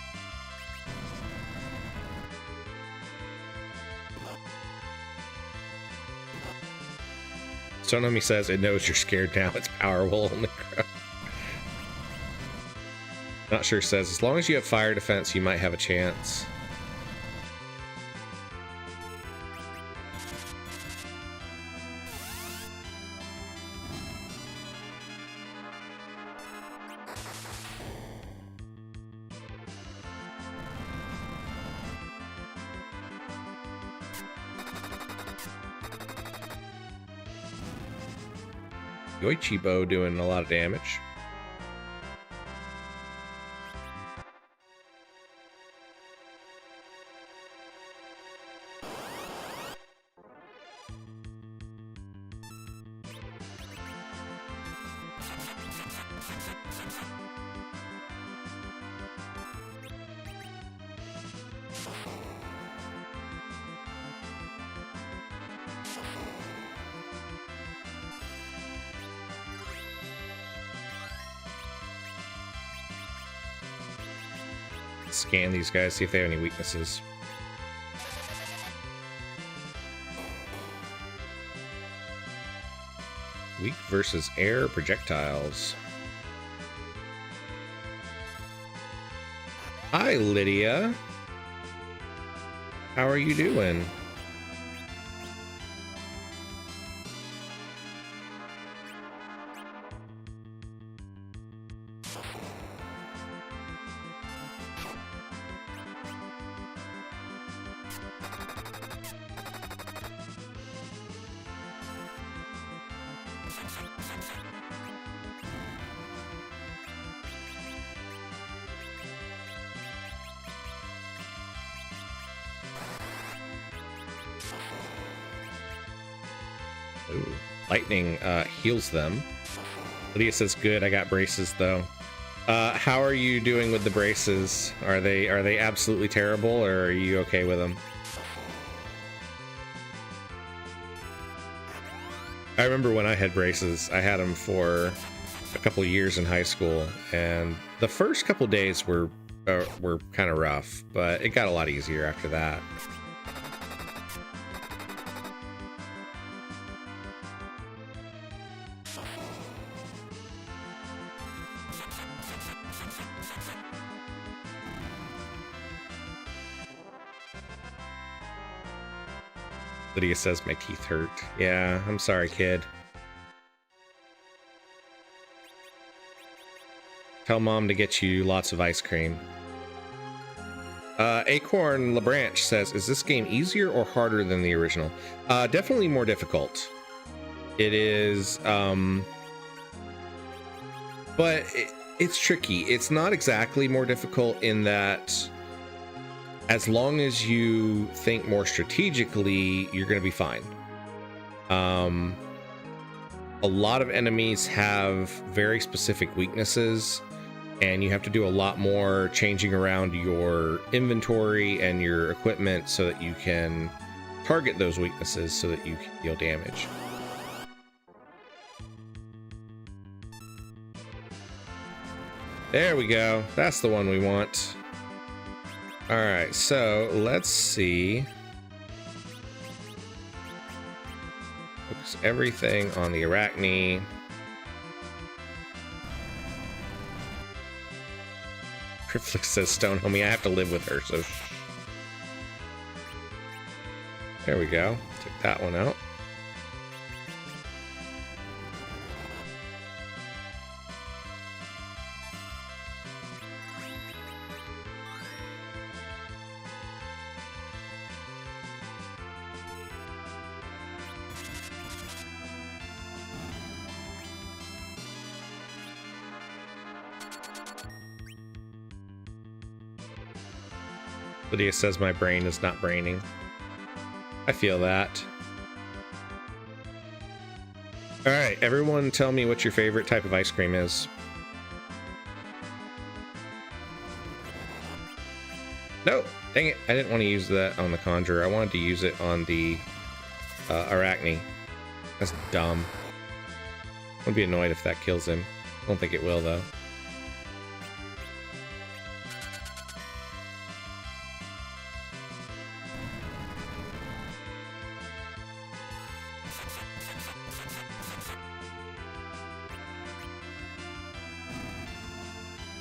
Stonehomie says it knows you're scared now. Its power will only grow. Not sure says, as long as you have fire defense, you might have a chance. Yoichibo doing a lot of damage. Scan these guys, see if they have any weaknesses. Weak versus air projectiles. Hi, Lydia. How are you doing? Ooh, lightning heals them. Lydia says, good, I got braces though. How are you doing with the braces? Are they absolutely terrible, or are you okay with them? I remember when I had braces, I had them for a couple of years in high school, and the first couple days were kind of rough, but it got a lot easier after that. Lydia says my teeth hurt. Yeah, I'm sorry, kid. Tell mom to get you lots of ice cream. Acorn LeBranch says, is this game easier or harder than the original? Definitely more difficult. It is, but it's tricky. It's not exactly more difficult in that as long as you think more strategically, you're going to be fine. A lot of enemies have very specific weaknesses, and you have to do a lot more changing around your inventory and your equipment so that you can target those weaknesses so that you can deal damage. There we go. That's the one we want. All right, so let's see. Focus everything on the Arachne. Kriflix says, Stone Homie, I have to live with her, so... There we go. Take that one out. Lydia says my brain is not braining. I feel that. All right, everyone tell me what your favorite type of ice cream is. No, dang it. I didn't want to use that on the Conjurer. I wanted to use it on the Arachne. That's dumb. I would be annoyed if that kills him. I don't think it will, though.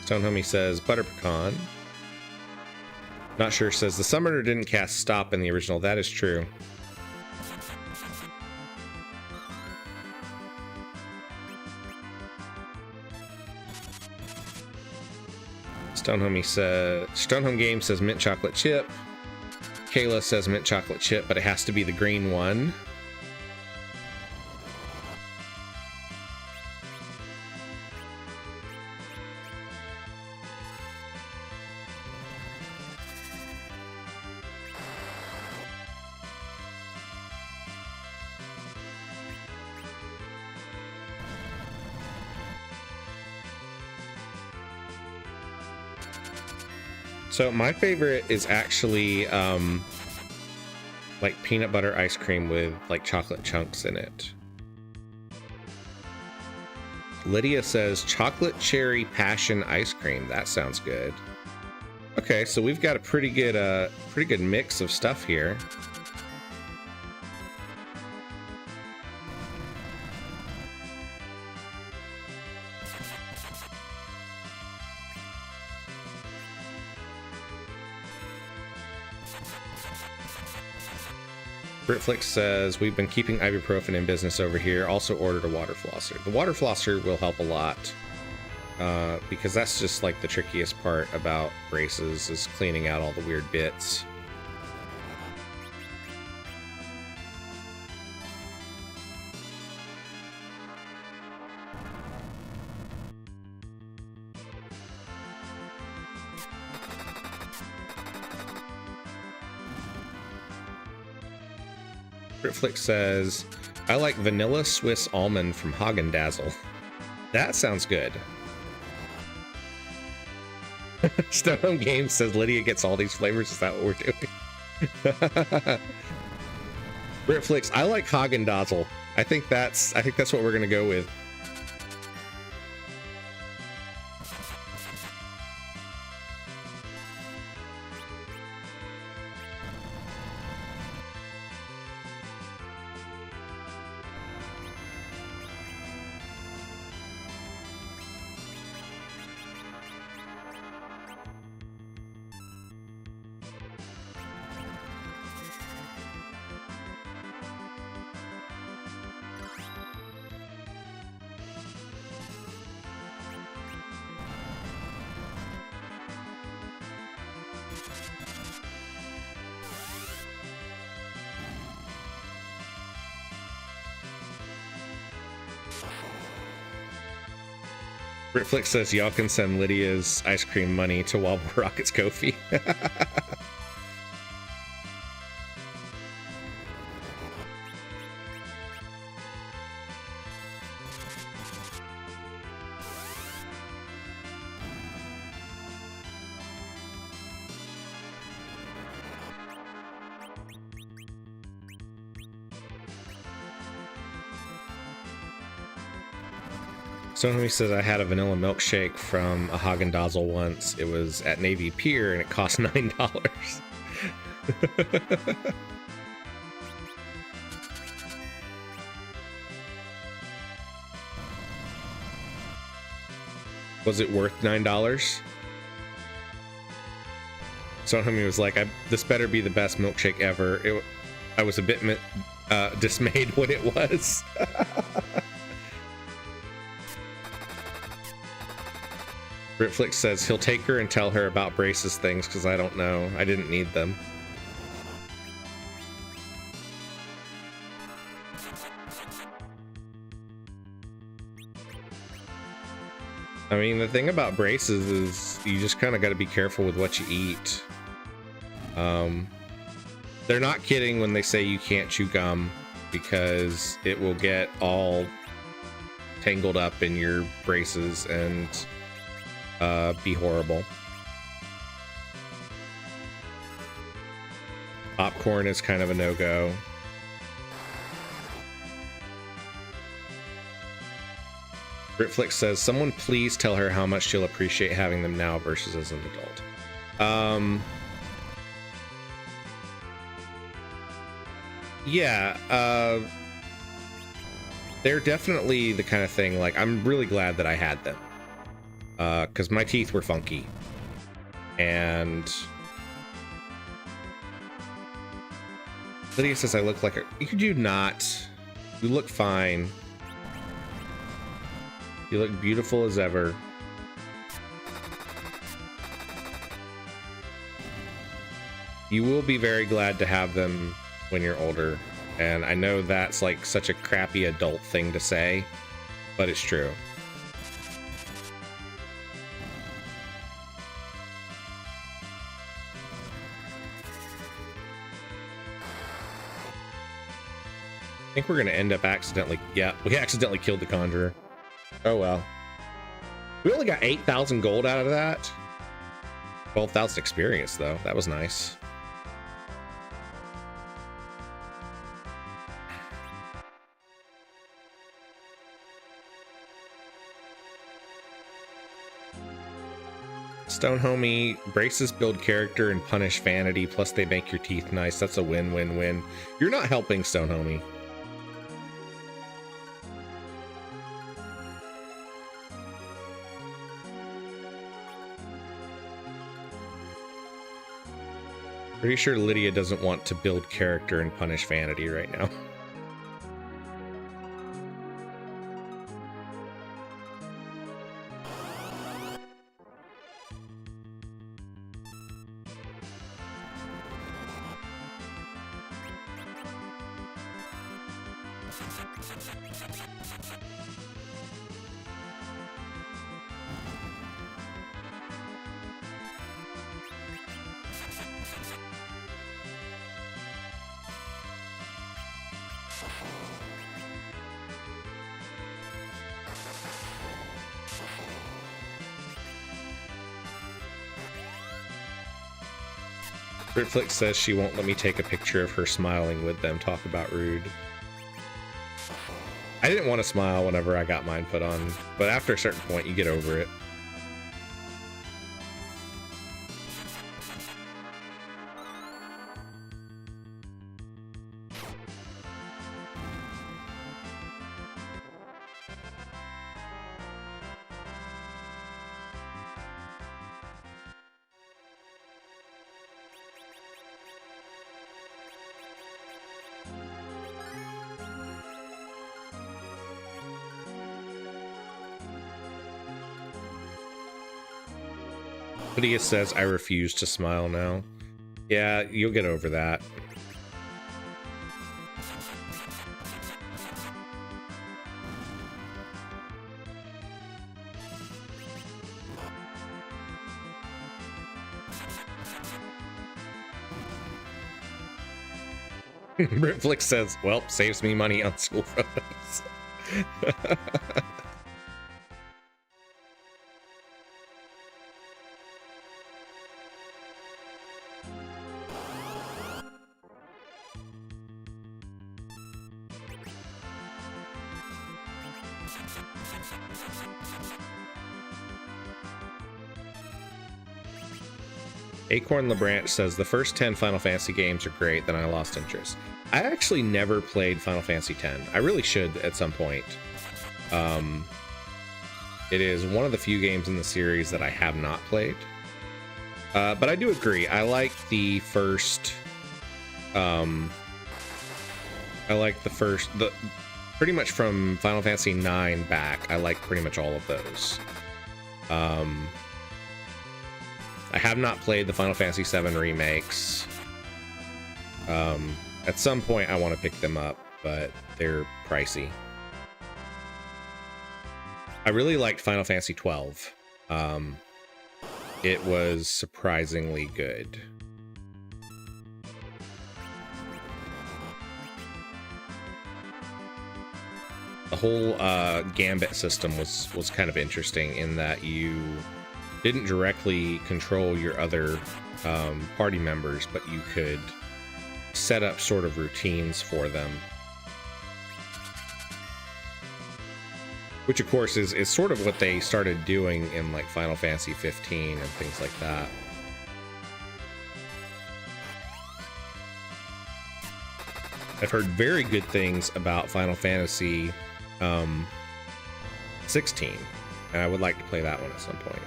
Stone Homie says butter pecan. Not sure says the summoner didn't cast stop in the original. That is true. Stone Home Game says mint chocolate chip. Kayla says mint chocolate chip, but it has to be the green one. So my favorite is actually like peanut butter ice cream with like chocolate chunks in it. Lydia says chocolate cherry passion ice cream. That sounds good. Okay, so we've got a pretty good mix of stuff here. Britflix says, we've been keeping ibuprofen in business over here. Also ordered a water flosser. The water flosser will help a lot. because that's just like the trickiest part about braces, is cleaning out all the weird bits. Flick says, I like vanilla Swiss almond from Haagen-Dazs. That sounds good. Stone Games says Lydia gets all these flavors. Is that what we're doing? Britflix, I like Haagen-Dazs. I think that's what we're gonna go with. Britflix says y'all can send Lydia's ice cream money to Wobble Rocket's Kofi. Sonomi says, I had a vanilla milkshake from a Haagen-Dazs once. It was at Navy Pier and it cost $9. Was it worth $9? Sonomi was like, this better be the best milkshake ever. I was a bit dismayed when it was. Britflix says he'll take her and tell her about Brace's things because I don't know. I didn't need them. I mean, the thing about Braces is you just kind of got to be careful with what you eat. They're not kidding when they say you can't chew gum because it will get all tangled up in your braces and be horrible. Popcorn is kind of a no-go. Britflix says, someone please tell her how much she'll appreciate having them now versus as an adult. Yeah, they're definitely the kind of thing, like, I'm really glad that I had them. Because my teeth were funky. And Lydia says I look like a... You do not. You look fine. You look beautiful as ever. You will be very glad to have them when you're older. And I know that's like such a crappy adult thing to say, but it's true. I think we're gonna end up accidentally... Yeah, we accidentally killed the Conjurer. Oh well. We only got 8,000 gold out of that. 12,000 experience, though. That was nice. Stone Homie, braces build character and punish vanity, plus they make your teeth nice. That's a win-win-win. You're not helping, Stone Homie. Pretty sure Lydia doesn't want to build character and punish vanity right now. Britflix says she won't let me take a picture of her smiling with them. Talk about rude. I didn't want to smile whenever I got mine put on, but after a certain point, you get over it. Lydia says, I refuse to smile now. Yeah, you'll get over that. Britflix says, well, saves me money on school photos. Acorn LeBranch says, the first 10 Final Fantasy games are great, then I lost interest. I actually never played Final Fantasy X. I really should at some point. It is one of the few games in the series that I have not played. But I do agree. I like the first... pretty much from Final Fantasy IX back, I like pretty much all of those. I have not played the Final Fantasy VII remakes. At some point I want to pick them up, but they're pricey. I really liked Final Fantasy XII. It was surprisingly good. The whole gambit system was kind of interesting in that you didn't directly control your other party members, but you could set up sort of routines for them. Which of course is sort of what they started doing in like Final Fantasy 15 and things like that. I've heard very good things about Final Fantasy 16, and I would like to play that one at some point.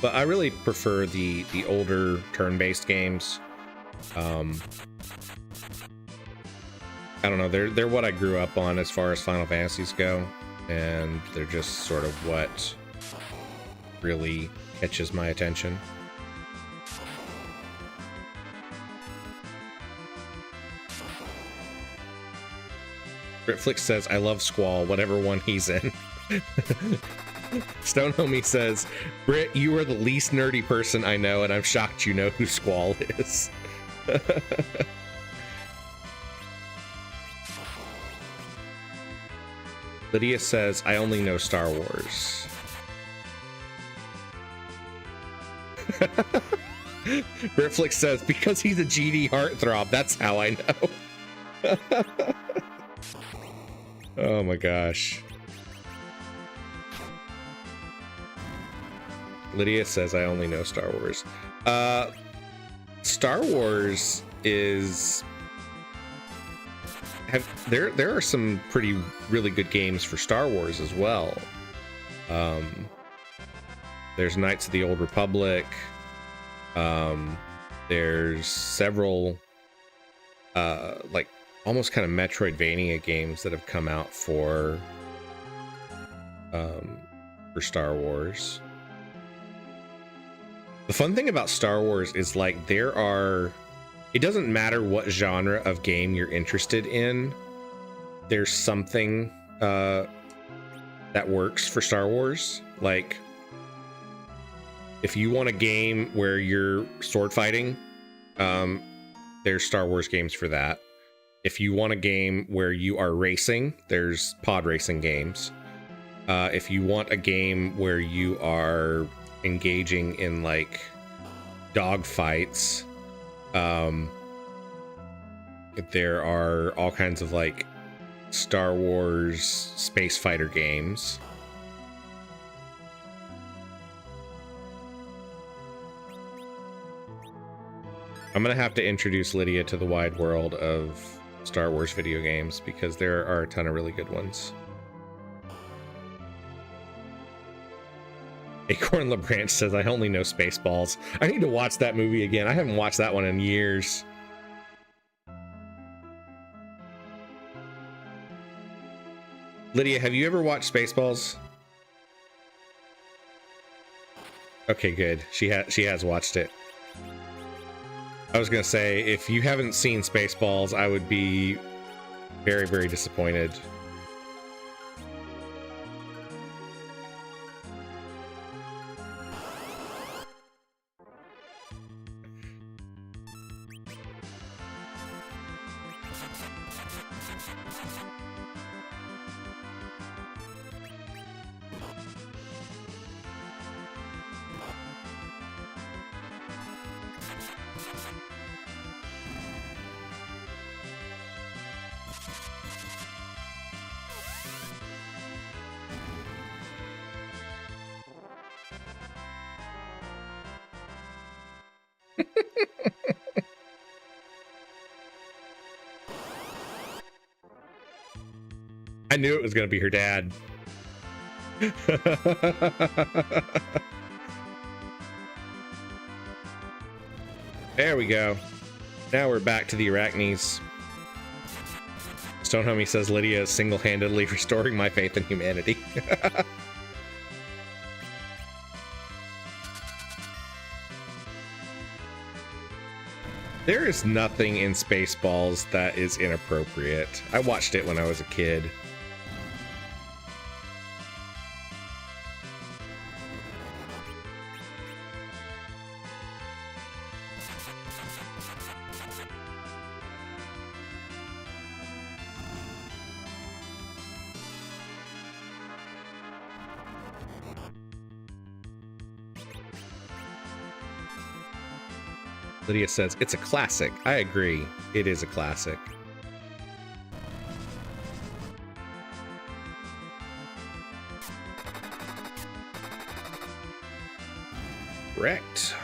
But I really prefer the older turn-based games. I don't know, they're what I grew up on as far as Final Fantasies go, and they're just sort of what really catches my attention. Britflix says, I love Squall, whatever one he's in. Stone Homie says, Brit, you are the least nerdy person I know, and I'm shocked you know who Squall is. Lydia says, I only know Star Wars. Britflix says, because he's a GD heartthrob, that's how I know. Oh my gosh. Lydia says, I only know Star Wars. Star Wars is... There are some really good games for Star Wars as well. There's Knights of the Old Republic. There's several like almost kind of Metroidvania games that have come out for Star Wars. The fun thing about Star Wars is like there are it doesn't matter what genre of game you're interested in. There's something that works for Star Wars. Like, if you want a game where you're sword fighting, there's Star Wars games for that. If you want a game where you are racing, there's pod racing games. If you want a game where you are engaging in like dog fights, there are all kinds of like Star Wars space fighter games. I'm gonna have to introduce Lydia to the wide world of Star Wars video games because there are a ton of really good ones. Acorn LeBranch says, I only know Spaceballs. I need to watch that movie again. I haven't watched that one in years. Lydia, have you ever watched Spaceballs? Okay, good. She has watched it. I was gonna say, if you haven't seen Spaceballs, I would be very, very disappointed. I knew it was going to be her dad. There we go. Now we're back to the Arachnes. Stone Homie says Lydia is single-handedly restoring my faith in humanity. There is nothing in Spaceballs that is inappropriate. I watched it when I was a kid. Lydia says, it's a classic. I agree. It is a classic. Correct.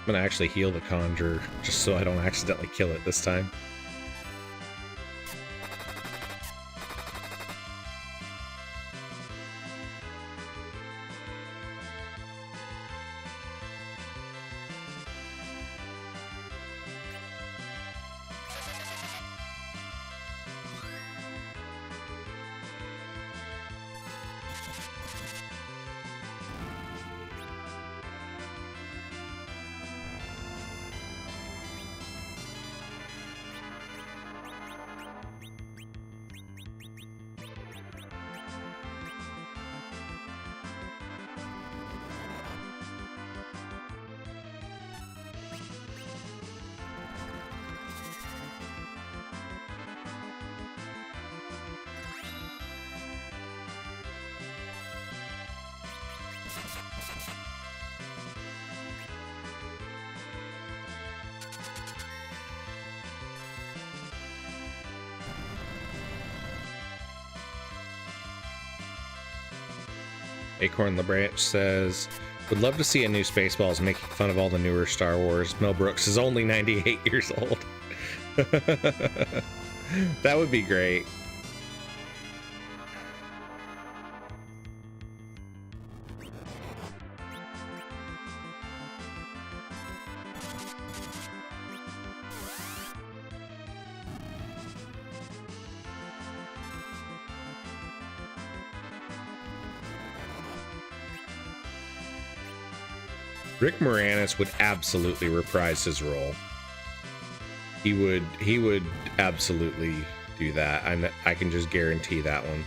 I'm gonna actually heal the Conjure just so I don't accidentally kill it this time. Acorn LeBranch says, would love to see a new Spaceballs making fun of all the newer Star Wars. Mel Brooks is only 98 years old. That would be great. Rick Moranis would absolutely reprise his role. He would absolutely do that. I can just guarantee that one.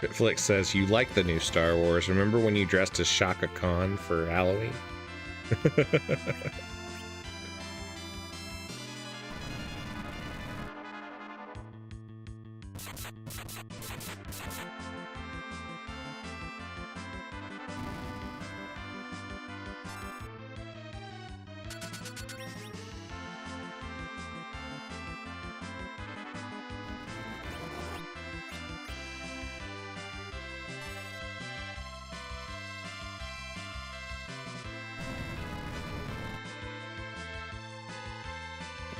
Bitflix says, you like the new Star Wars. Remember when you dressed as Shaka Khan for Halloween?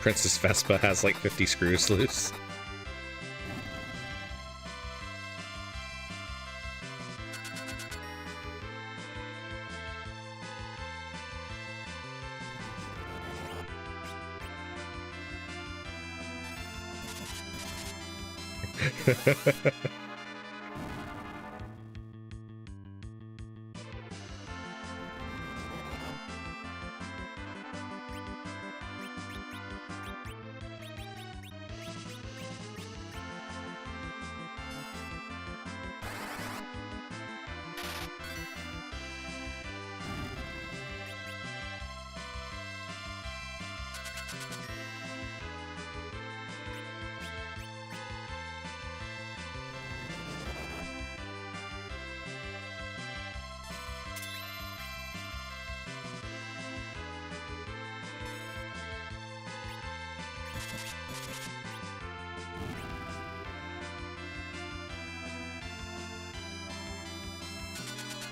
Princess Vespa has like 50 screws loose.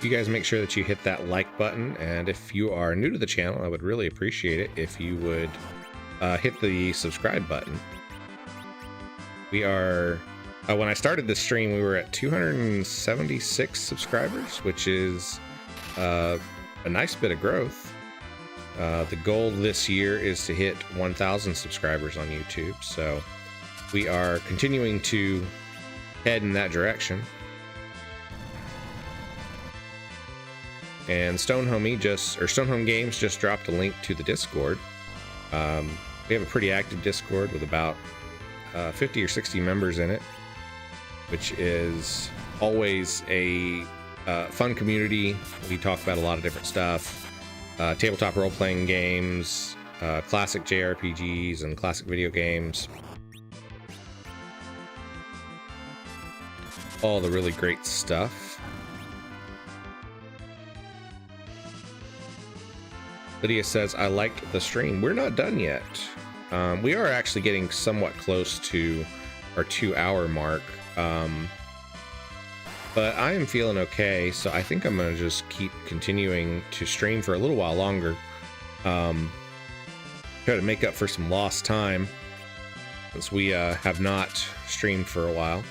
You guys make sure that you hit that like button, and if you are new to the channel, I would really appreciate it if you would hit the subscribe button. We are, when I started this stream, we were at 276 subscribers, which is a nice bit of growth. The goal this year is to hit 1,000 subscribers on YouTube, so we are continuing to head in that direction. And Stonehome Games just dropped a link to the Discord. We have a pretty active Discord with about 50 or 60 members in it, which is always a fun community. We talk about a lot of different stuff. Tabletop role-playing games, classic JRPGs, and classic video games. All the really great stuff. Lydia says, I liked the stream. We're not done yet. We are actually getting somewhat close to our 2-hour mark. But I am feeling okay, so I think I'm going to just keep continuing to stream for a little while longer. Try to make up for some lost time, since we have not streamed for a while.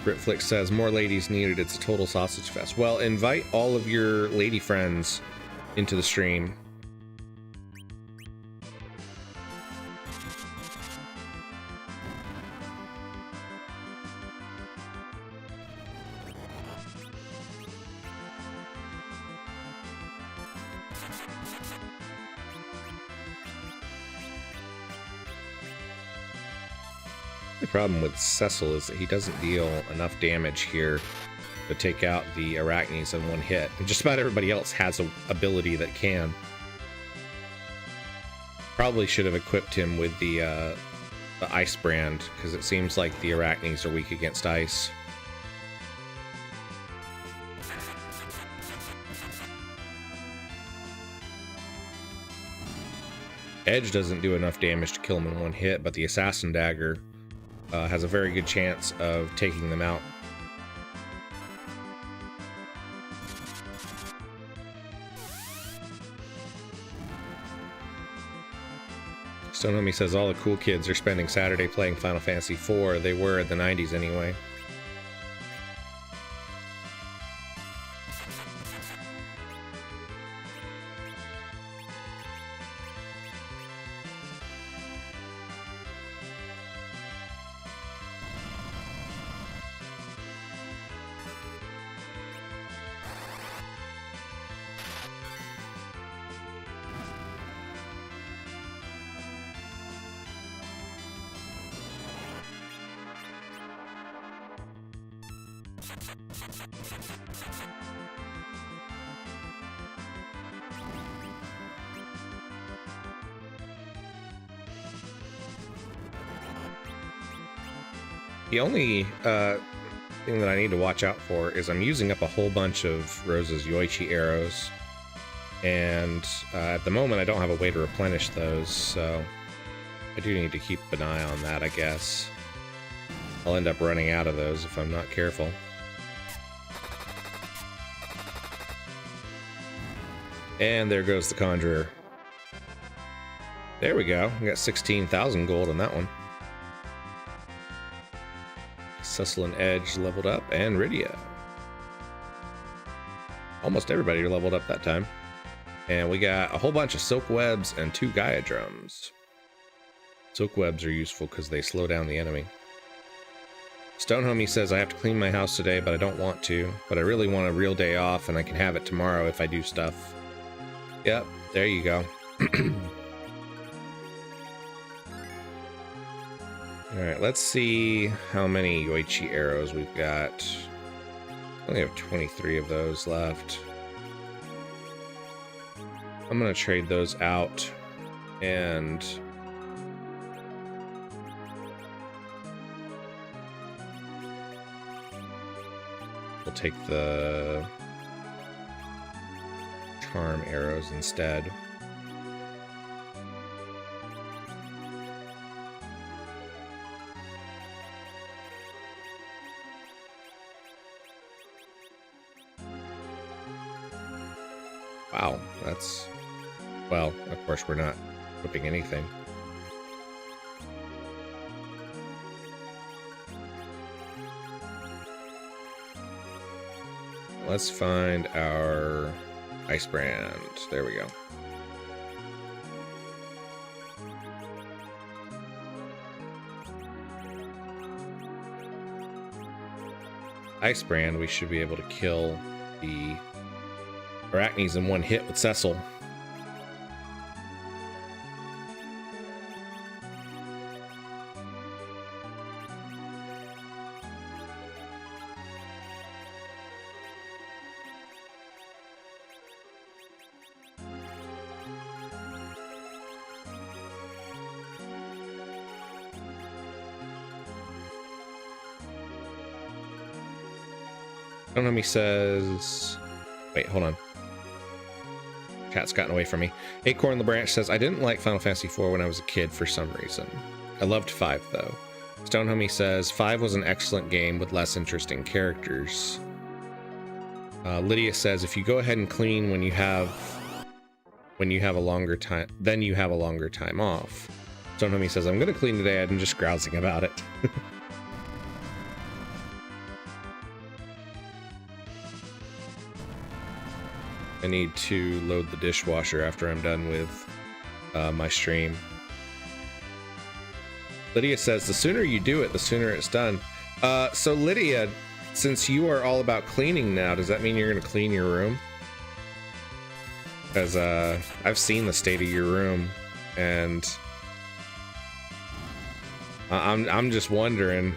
Britflix says, more ladies needed. It's a total sausage fest. Well, invite all of your lady friends into the stream. The problem with Cecil is that he doesn't deal enough damage here to take out the arachnes in one hit. And just about everybody else has an ability that can. Probably should have equipped him with the ice brand, because it seems like the arachnes are weak against ice. Edge doesn't do enough damage to kill him in one hit, but the assassin dagger has a very good chance of taking them out. Stonehomie says all the cool kids are spending Saturday playing Final Fantasy IV. They were in the 90s anyway. The only thing that I need to watch out for is I'm using up a whole bunch of Rose's Yoichi arrows, and at the moment I don't have a way to replenish those, so I do need to keep an eye on that, I guess. I'll end up running out of those if I'm not careful. And there goes the Conjurer. There we go. We got 16,000 gold on that one. Cecil and Edge leveled up, and Rydia. Almost everybody leveled up that time. And we got a whole bunch of silk webs and 2 Gaia drums. Silk webs are useful because they slow down the enemy. Stonehomie says, I have to clean my house today, but I don't want to. But I really want a real day off, and I can have it tomorrow if I do stuff. Yep, there you go. Alright, let's see how many Yoichi arrows we've got. I only have 23 of those left. I'm gonna trade those out, and we'll take the charm arrows instead. Wow, that's... well, of course we're not equipping anything. Let's find our ice brand. There we go. Ice brand, we should be able to kill the arachnes in one hit with Cecil. Konami says... wait, hold on. Cat's gotten away from me. Acorn the Branch says, I didn't like Final Fantasy IV when I was a kid for some reason. I loved 5 though. Stonehomie says, 5 was an excellent game with less interesting characters. Lydia says, if you go ahead and clean when you have a longer time, then you have a longer time off. Stonehomie says, I'm gonna clean today, I'm just grousing about it. I need to load the dishwasher after I'm done with my stream. Lydia says, the sooner you do it, the sooner it's done. So Lydia, since you are all about cleaning now, does that mean you're going to clean your room? Because I've seen the state of your room, and I'm just wondering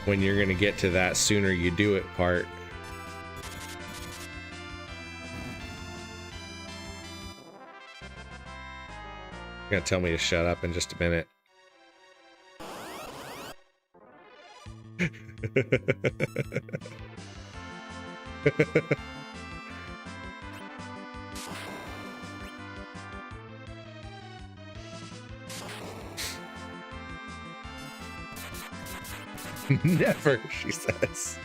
when you're going to get to that sooner you do it part. You're gonna tell me to shut up in just a minute. Never, she says.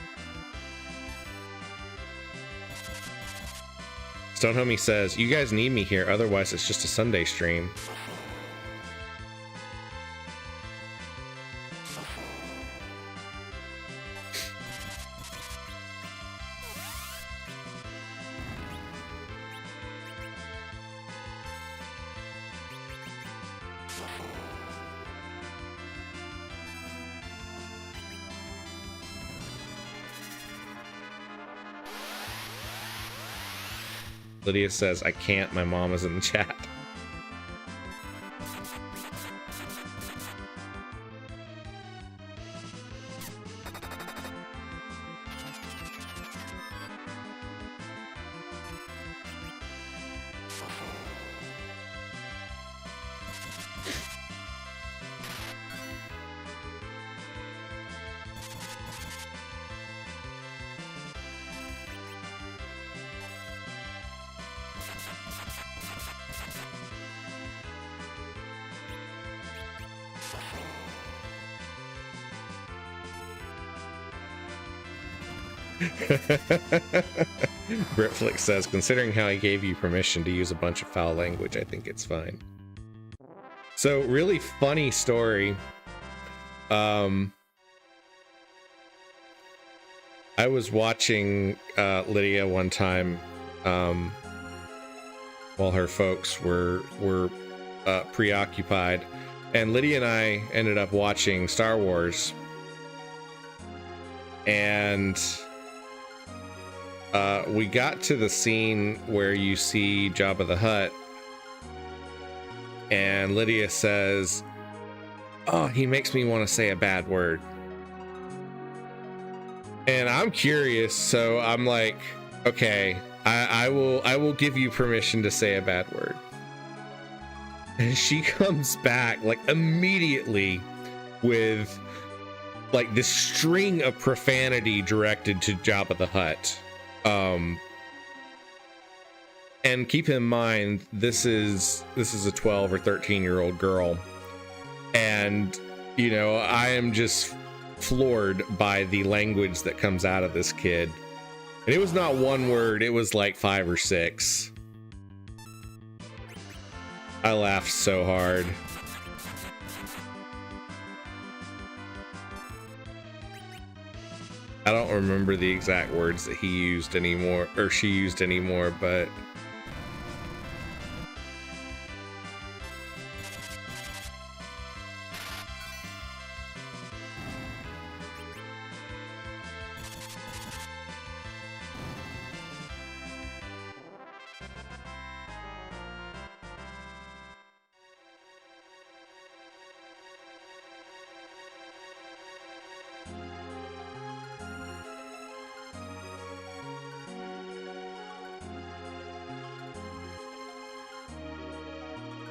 Stone Homie says, you guys need me here, otherwise it's just a Sunday stream. Lydia says, I can't, my mom is in the chat. Britflix says, considering how I gave you permission to use a bunch of foul language, I think it's fine. So, really funny story. I was watching Lydia one time while her folks were preoccupied, and Lydia and I ended up watching Star Wars, and we got to the scene where you see Jabba the Hutt, and Lydia says, oh, he makes me want to say a bad word. And I'm curious, so I'm like, okay, I will give you permission to say a bad word. And she comes back like immediately with like this string of profanity directed to Jabba the Hutt. And keep in mind, this is a 12 or 13-year-old girl, and you know, I am just floored by the language that comes out of this kid. And it was not one word, it was like 5 or 6. I laughed so hard. I don't remember the exact words that he used anymore, or she used anymore, but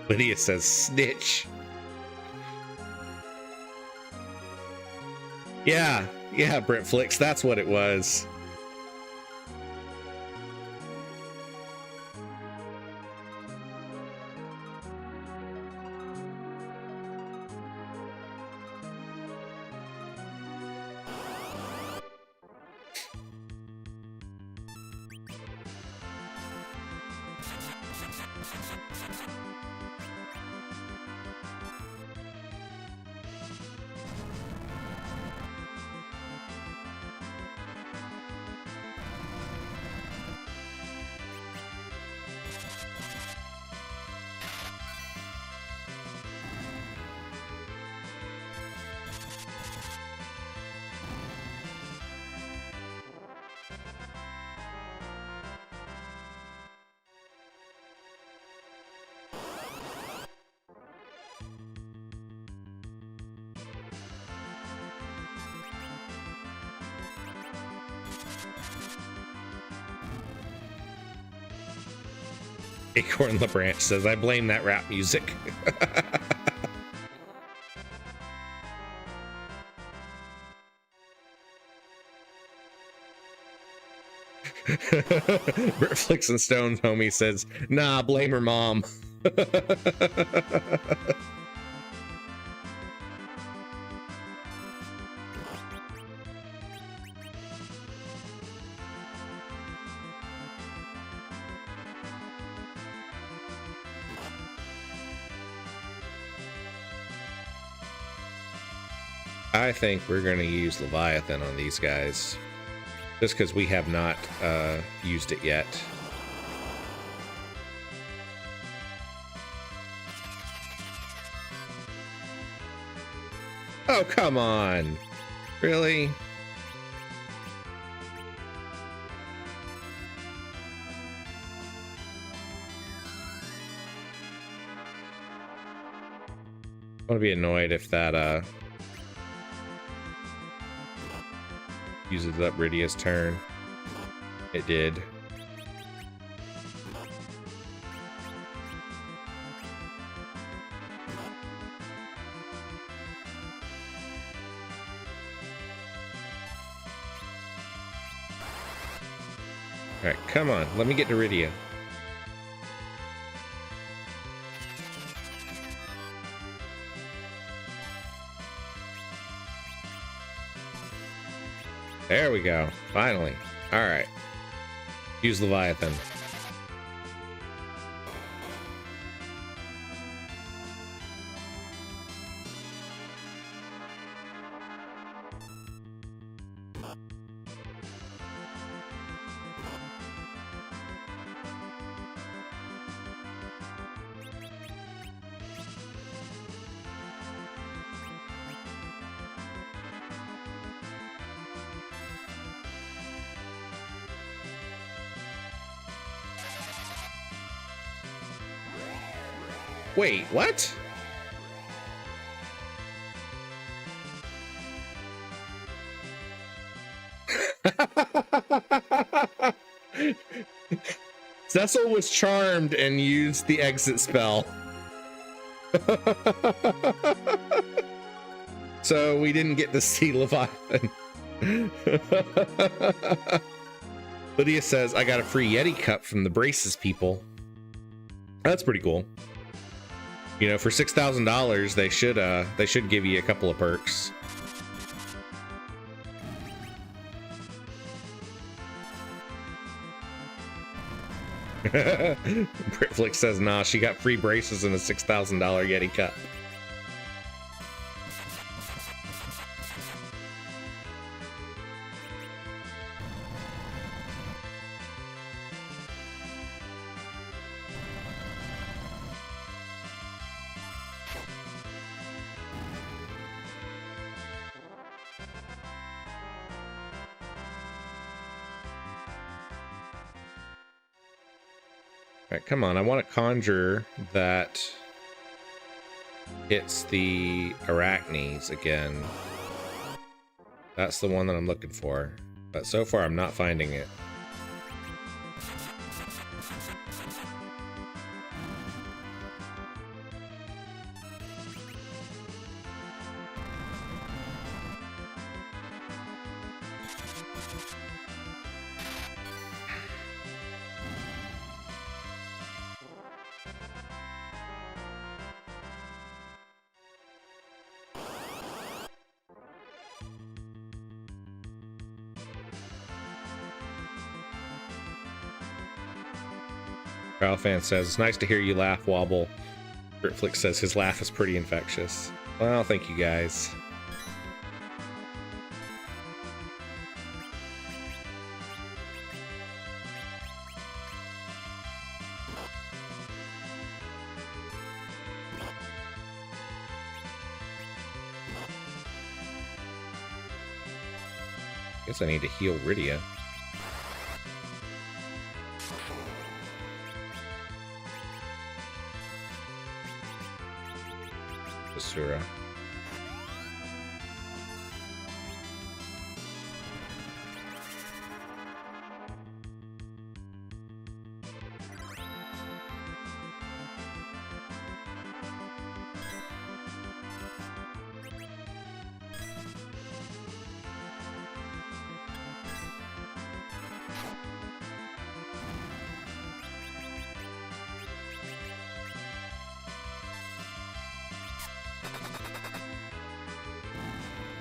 Lydia says snitch. Yeah, Britflix, that's what it was. Acorn LeBranch says, I blame that rap music. Flicks and Stones homie says, nah, blame her mom. I think we're going to use Leviathan on these guys, just because we have not used it yet. Oh, come on. Really? I'm going to be annoyed if that uses up Rydia's turn. It did. Alright, come on. Let me get to Rydia. There we go. Finally. Alright. Use Leviathan. Wait, what? Cecil was charmed and used the exit spell. So we didn't get to see Leviathan. Lydia says, I got a free Yeti cup from the Braces people. That's pretty cool. You know, for $6,000, they should give you a couple of perks. Britflick says, nah, she got free braces and a $6,000 Yeti cup. Alright, come on. I want to conjure that hits the Arachnes again. That's the one that I'm looking for. But so far, I'm not finding it. Fan says, it's nice to hear you laugh, Wobble. Britflick says his laugh is pretty infectious. Well, thank you guys. Guess I need to heal Rydia. Basura.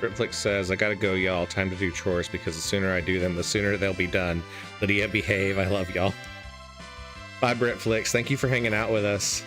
Britflix says, I gotta go, y'all. Time to do chores because the sooner I do them, the sooner they'll be done. Lydia, behave. I love y'all. Bye, Britflix. Thank you for hanging out with us.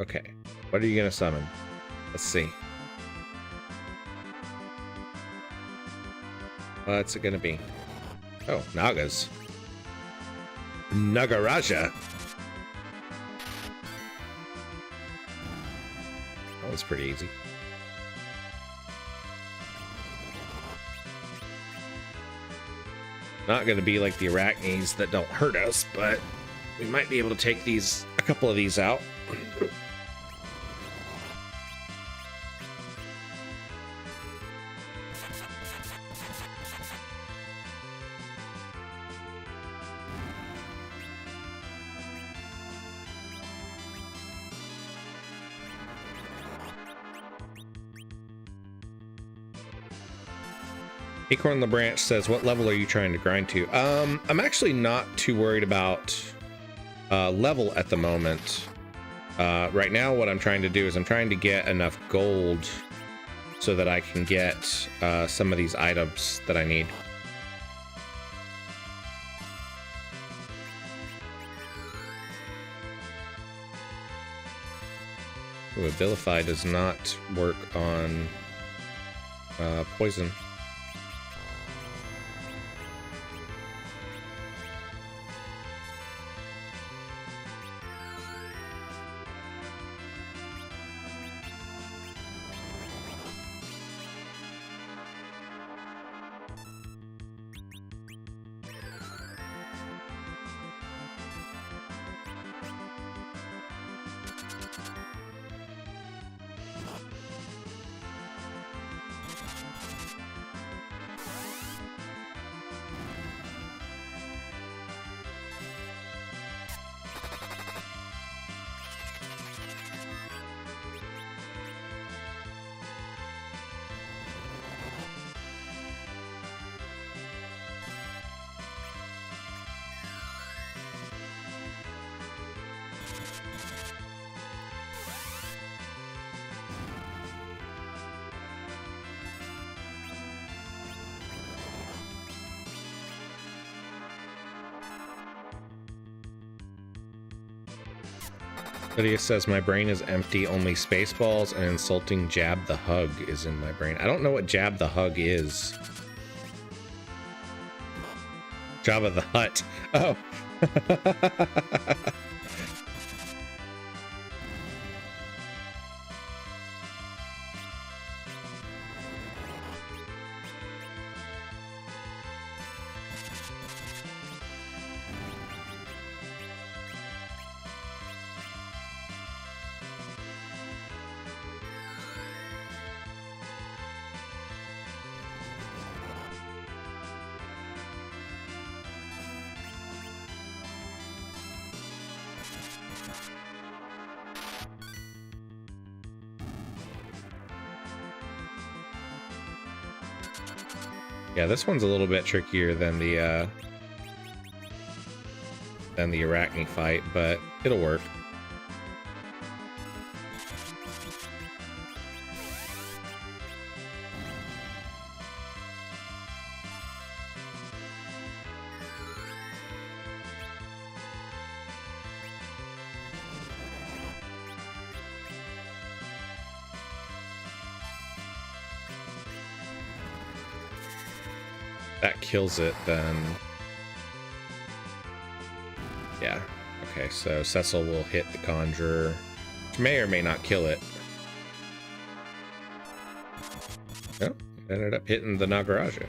Okay, what are you gonna summon? Let's see. What's it gonna be? Oh, Nagas. Nagaraja. That was pretty easy. Not gonna be like the arachnes that don't hurt us, but we might be able to take these, a couple of these out. Acorn LeBranch says, what level are you trying to grind to? I'm actually not too worried about level at the moment. Right now, what I'm trying to do is I'm trying to get enough gold so that I can get some of these items that I need. Ooh, Abilify does not work on poison. Lydia says, my brain is empty, only Spaceballs and insulting Jab the Hug is in my brain. I don't know what Jab the Hug is. Jabba the Hutt. Oh. Yeah, this one's a little bit trickier than the Arachne fight, but it'll work. That kills it, then. Yeah. Okay, so Cecil will hit the Conjurer, which may or may not kill it. Oh, it ended up hitting the Nagaraja.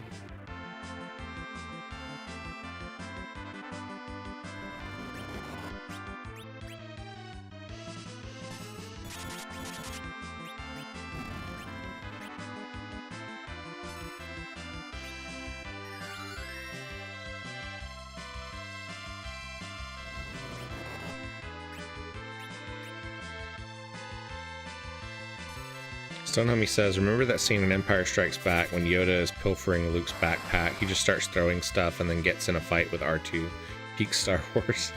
Stonehummy says, remember that scene in Empire Strikes Back when Yoda is pilfering Luke's backpack? He just starts throwing stuff and then gets in a fight with R2. Peak Star Wars.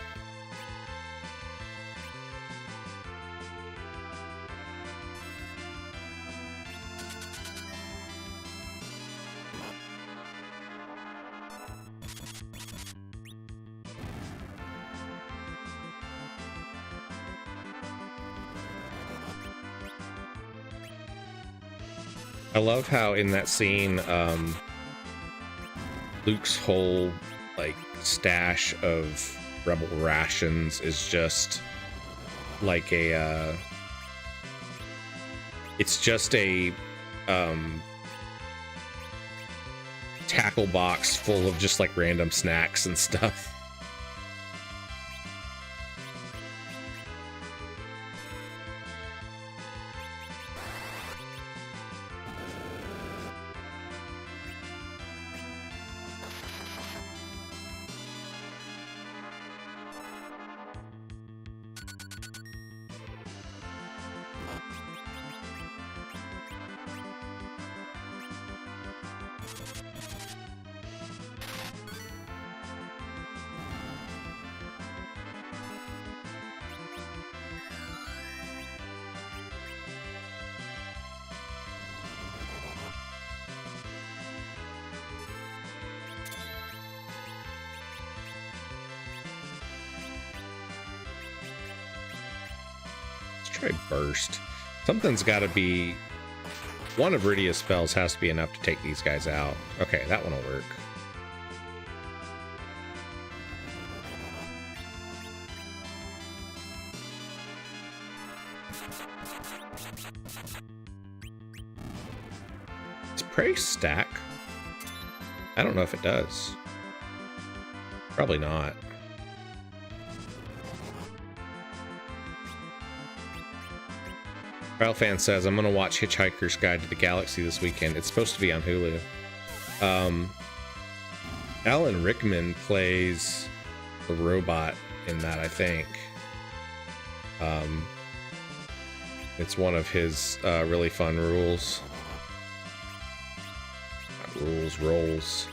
I love how in that scene, Luke's whole, like, stash of rebel rations is just like a, it's just a, tackle box full of just, like, random snacks and stuff. Try burst. Something's got to be, one of Rydia's spells has to be enough to take these guys out. Okay, that one will work. Does Prey stack? I don't know if it does. Probably not. Fan says, I'm gonna watch Hitchhiker's Guide to the Galaxy this weekend. It's supposed to be on Hulu. Alan Rickman plays the robot in that, I think. It's one of his really fun rules. Not rolls.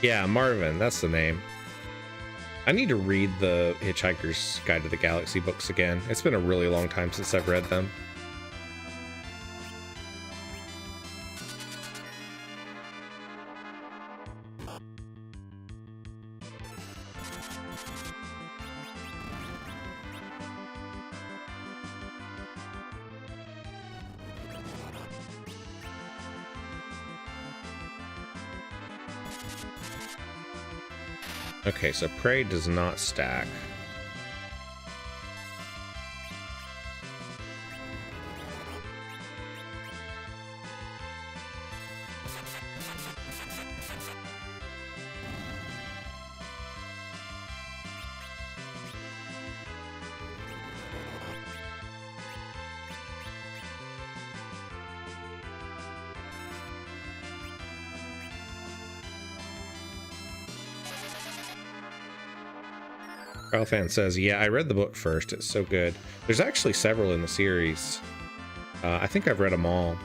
Yeah, Marvin, that's the name. I need to read the Hitchhiker's Guide to the Galaxy books again. It's been a really long time since I've read them. Okay, so Prey does not stack. Fan says, yeah, I read the book first. It's so good. There's actually several in the series. I think I've read them all.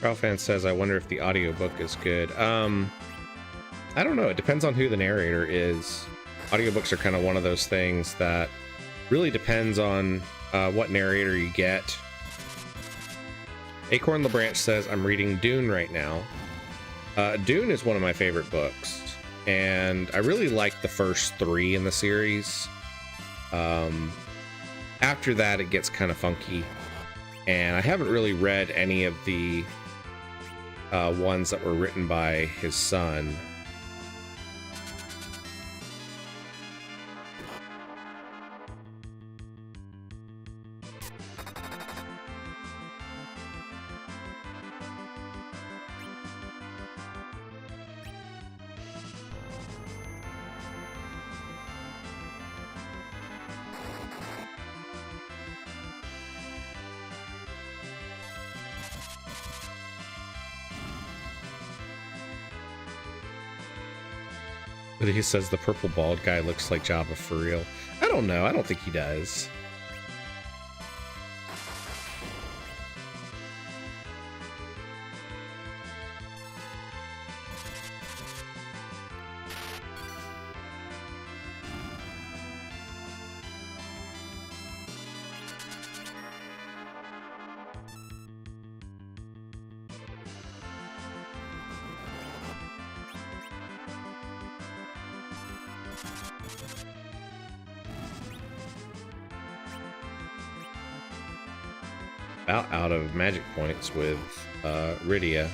Fan says, I wonder if the audiobook is good. I don't know. It depends on who the narrator is. Audiobooks are kind of one of those things that really depends on what narrator you get. Acorn LeBranch says, I'm reading Dune right now. Dune is one of my favorite books, and I really like the first 3 in the series. After that, it gets kind of funky, and I haven't really read any of the ones that were written by his son. But he says the purple bald guy looks like Jabba for real. I don't know. I don't think he does. About out of magic points with Rydia.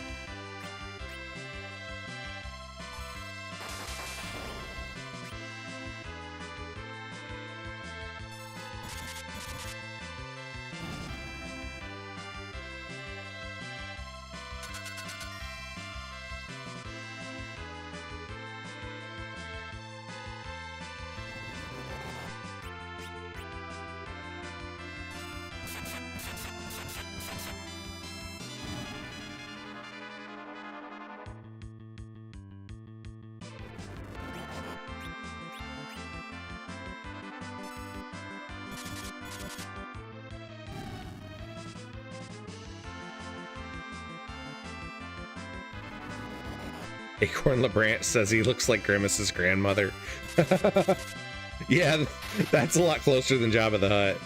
Acorn LeBranch says he looks like Grimace's grandmother. Yeah, that's a lot closer than Jabba the Hutt.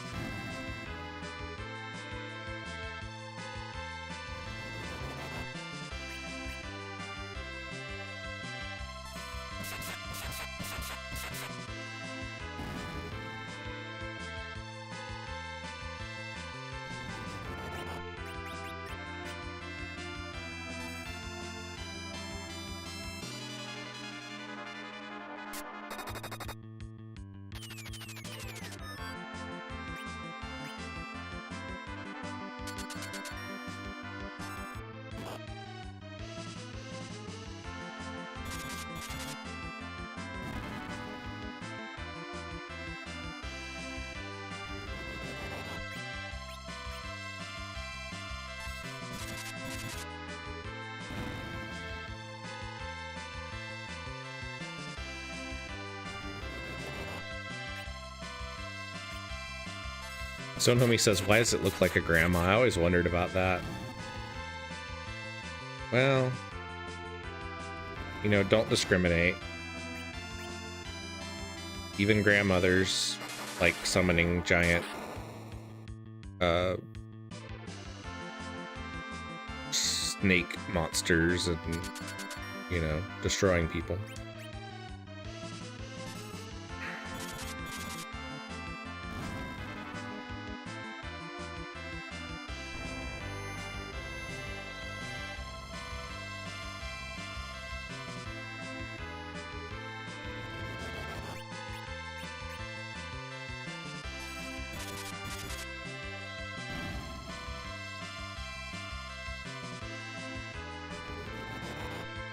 Sonhomi says, why does it look like a grandma? I always wondered about that. Well, you know, don't discriminate. Even grandmothers like summoning giant snake monsters and, you know, destroying people.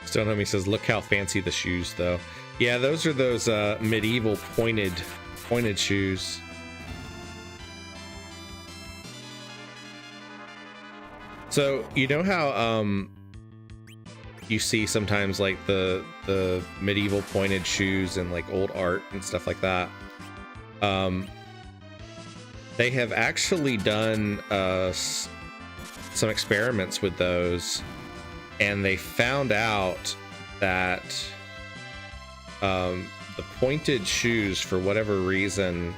Stonehomie says, look how fancy the shoes, though. Yeah, those are those medieval pointed shoes. So, you know how you see sometimes like the medieval pointed shoes and like old art and stuff like that? They have actually done some experiments with those, and they found out that the pointed shoes, for whatever reason,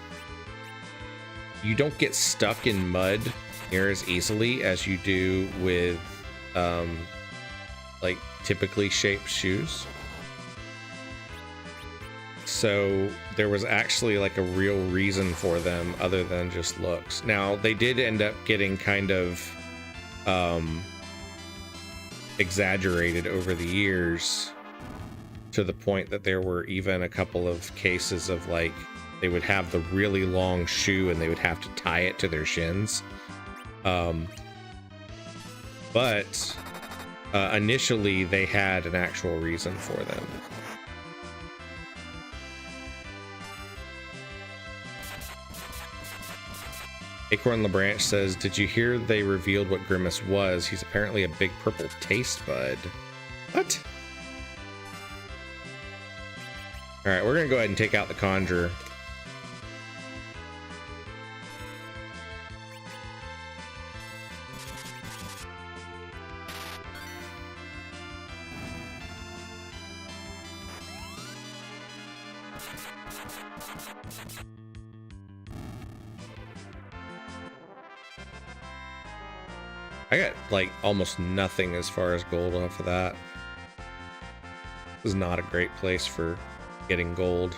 you don't get stuck in mud near as easily as you do with like typically shaped shoes. So there was actually like a real reason for them other than just looks. Now they did end up getting kind of exaggerated over the years, to the point that there were even a couple of cases of like they would have the really long shoe and they would have to tie it to their shins. But initially they had an actual reason for them. Acorn LeBranch says, did you hear they revealed what Grimace was? He's apparently a big purple taste bud. What? All right, we're gonna go ahead and take out the Conjurer. I got like almost nothing as far as gold off of that. This is not a great place for getting gold.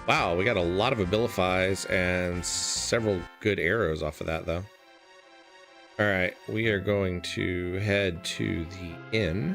Wow, we got a lot of abilifies and several good arrows off of that though. All right, we are going to head to the inn.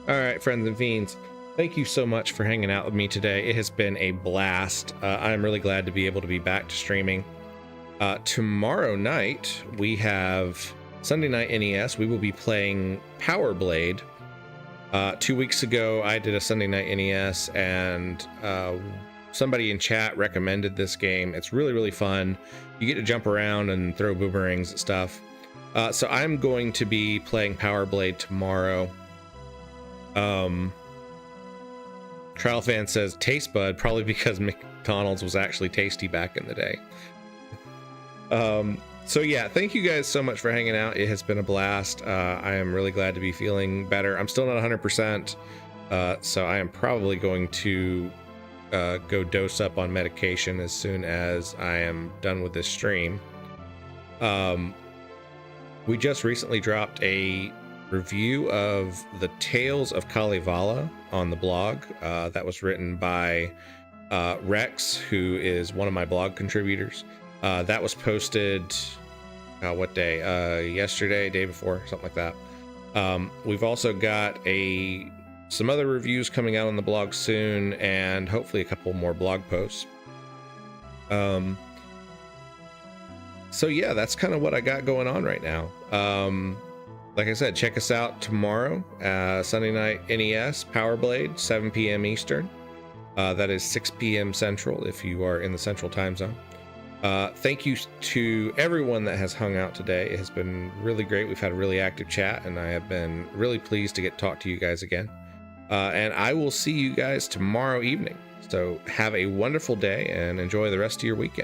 All right, friends and fiends, thank you so much for hanging out with me today. It has been a blast. I'm really glad to be able to be back to streaming. Tomorrow night, we have Sunday Night NES. We will be playing Power Blade. 2 weeks ago, I did a Sunday Night NES, and somebody in chat recommended this game. It's really, really fun. You get to jump around and throw boomerangs and stuff. So I'm going to be playing Power Blade tomorrow. Trial Fan says taste bud, probably because McDonald's was actually tasty back in the day. So yeah, thank you guys so much for hanging out. It has been a blast. I am really glad to be feeling better. I'm still not 100%, so I am probably going to go dose up on medication as soon as I am done with this stream. We just recently dropped a review of the Tales of Kalevala on the blog. That was written by Rex, who is one of my blog contributors. That was posted what day? Yesterday, day before, something like that. We've also got some other reviews coming out on the blog soon, and hopefully a couple more blog posts. So yeah, that's kind of what I got going on right now. Like I said, check us out tomorrow, Sunday Night NES, Power Blade, 7 p.m. Eastern. That is 6 p.m. Central if you are in the Central Time Zone. Thank you to everyone that has hung out today. It has been really great. We've had a really active chat, and I have been really pleased to get to talk to you guys again. And I will see you guys tomorrow evening. So have a wonderful day and enjoy the rest of your weekend.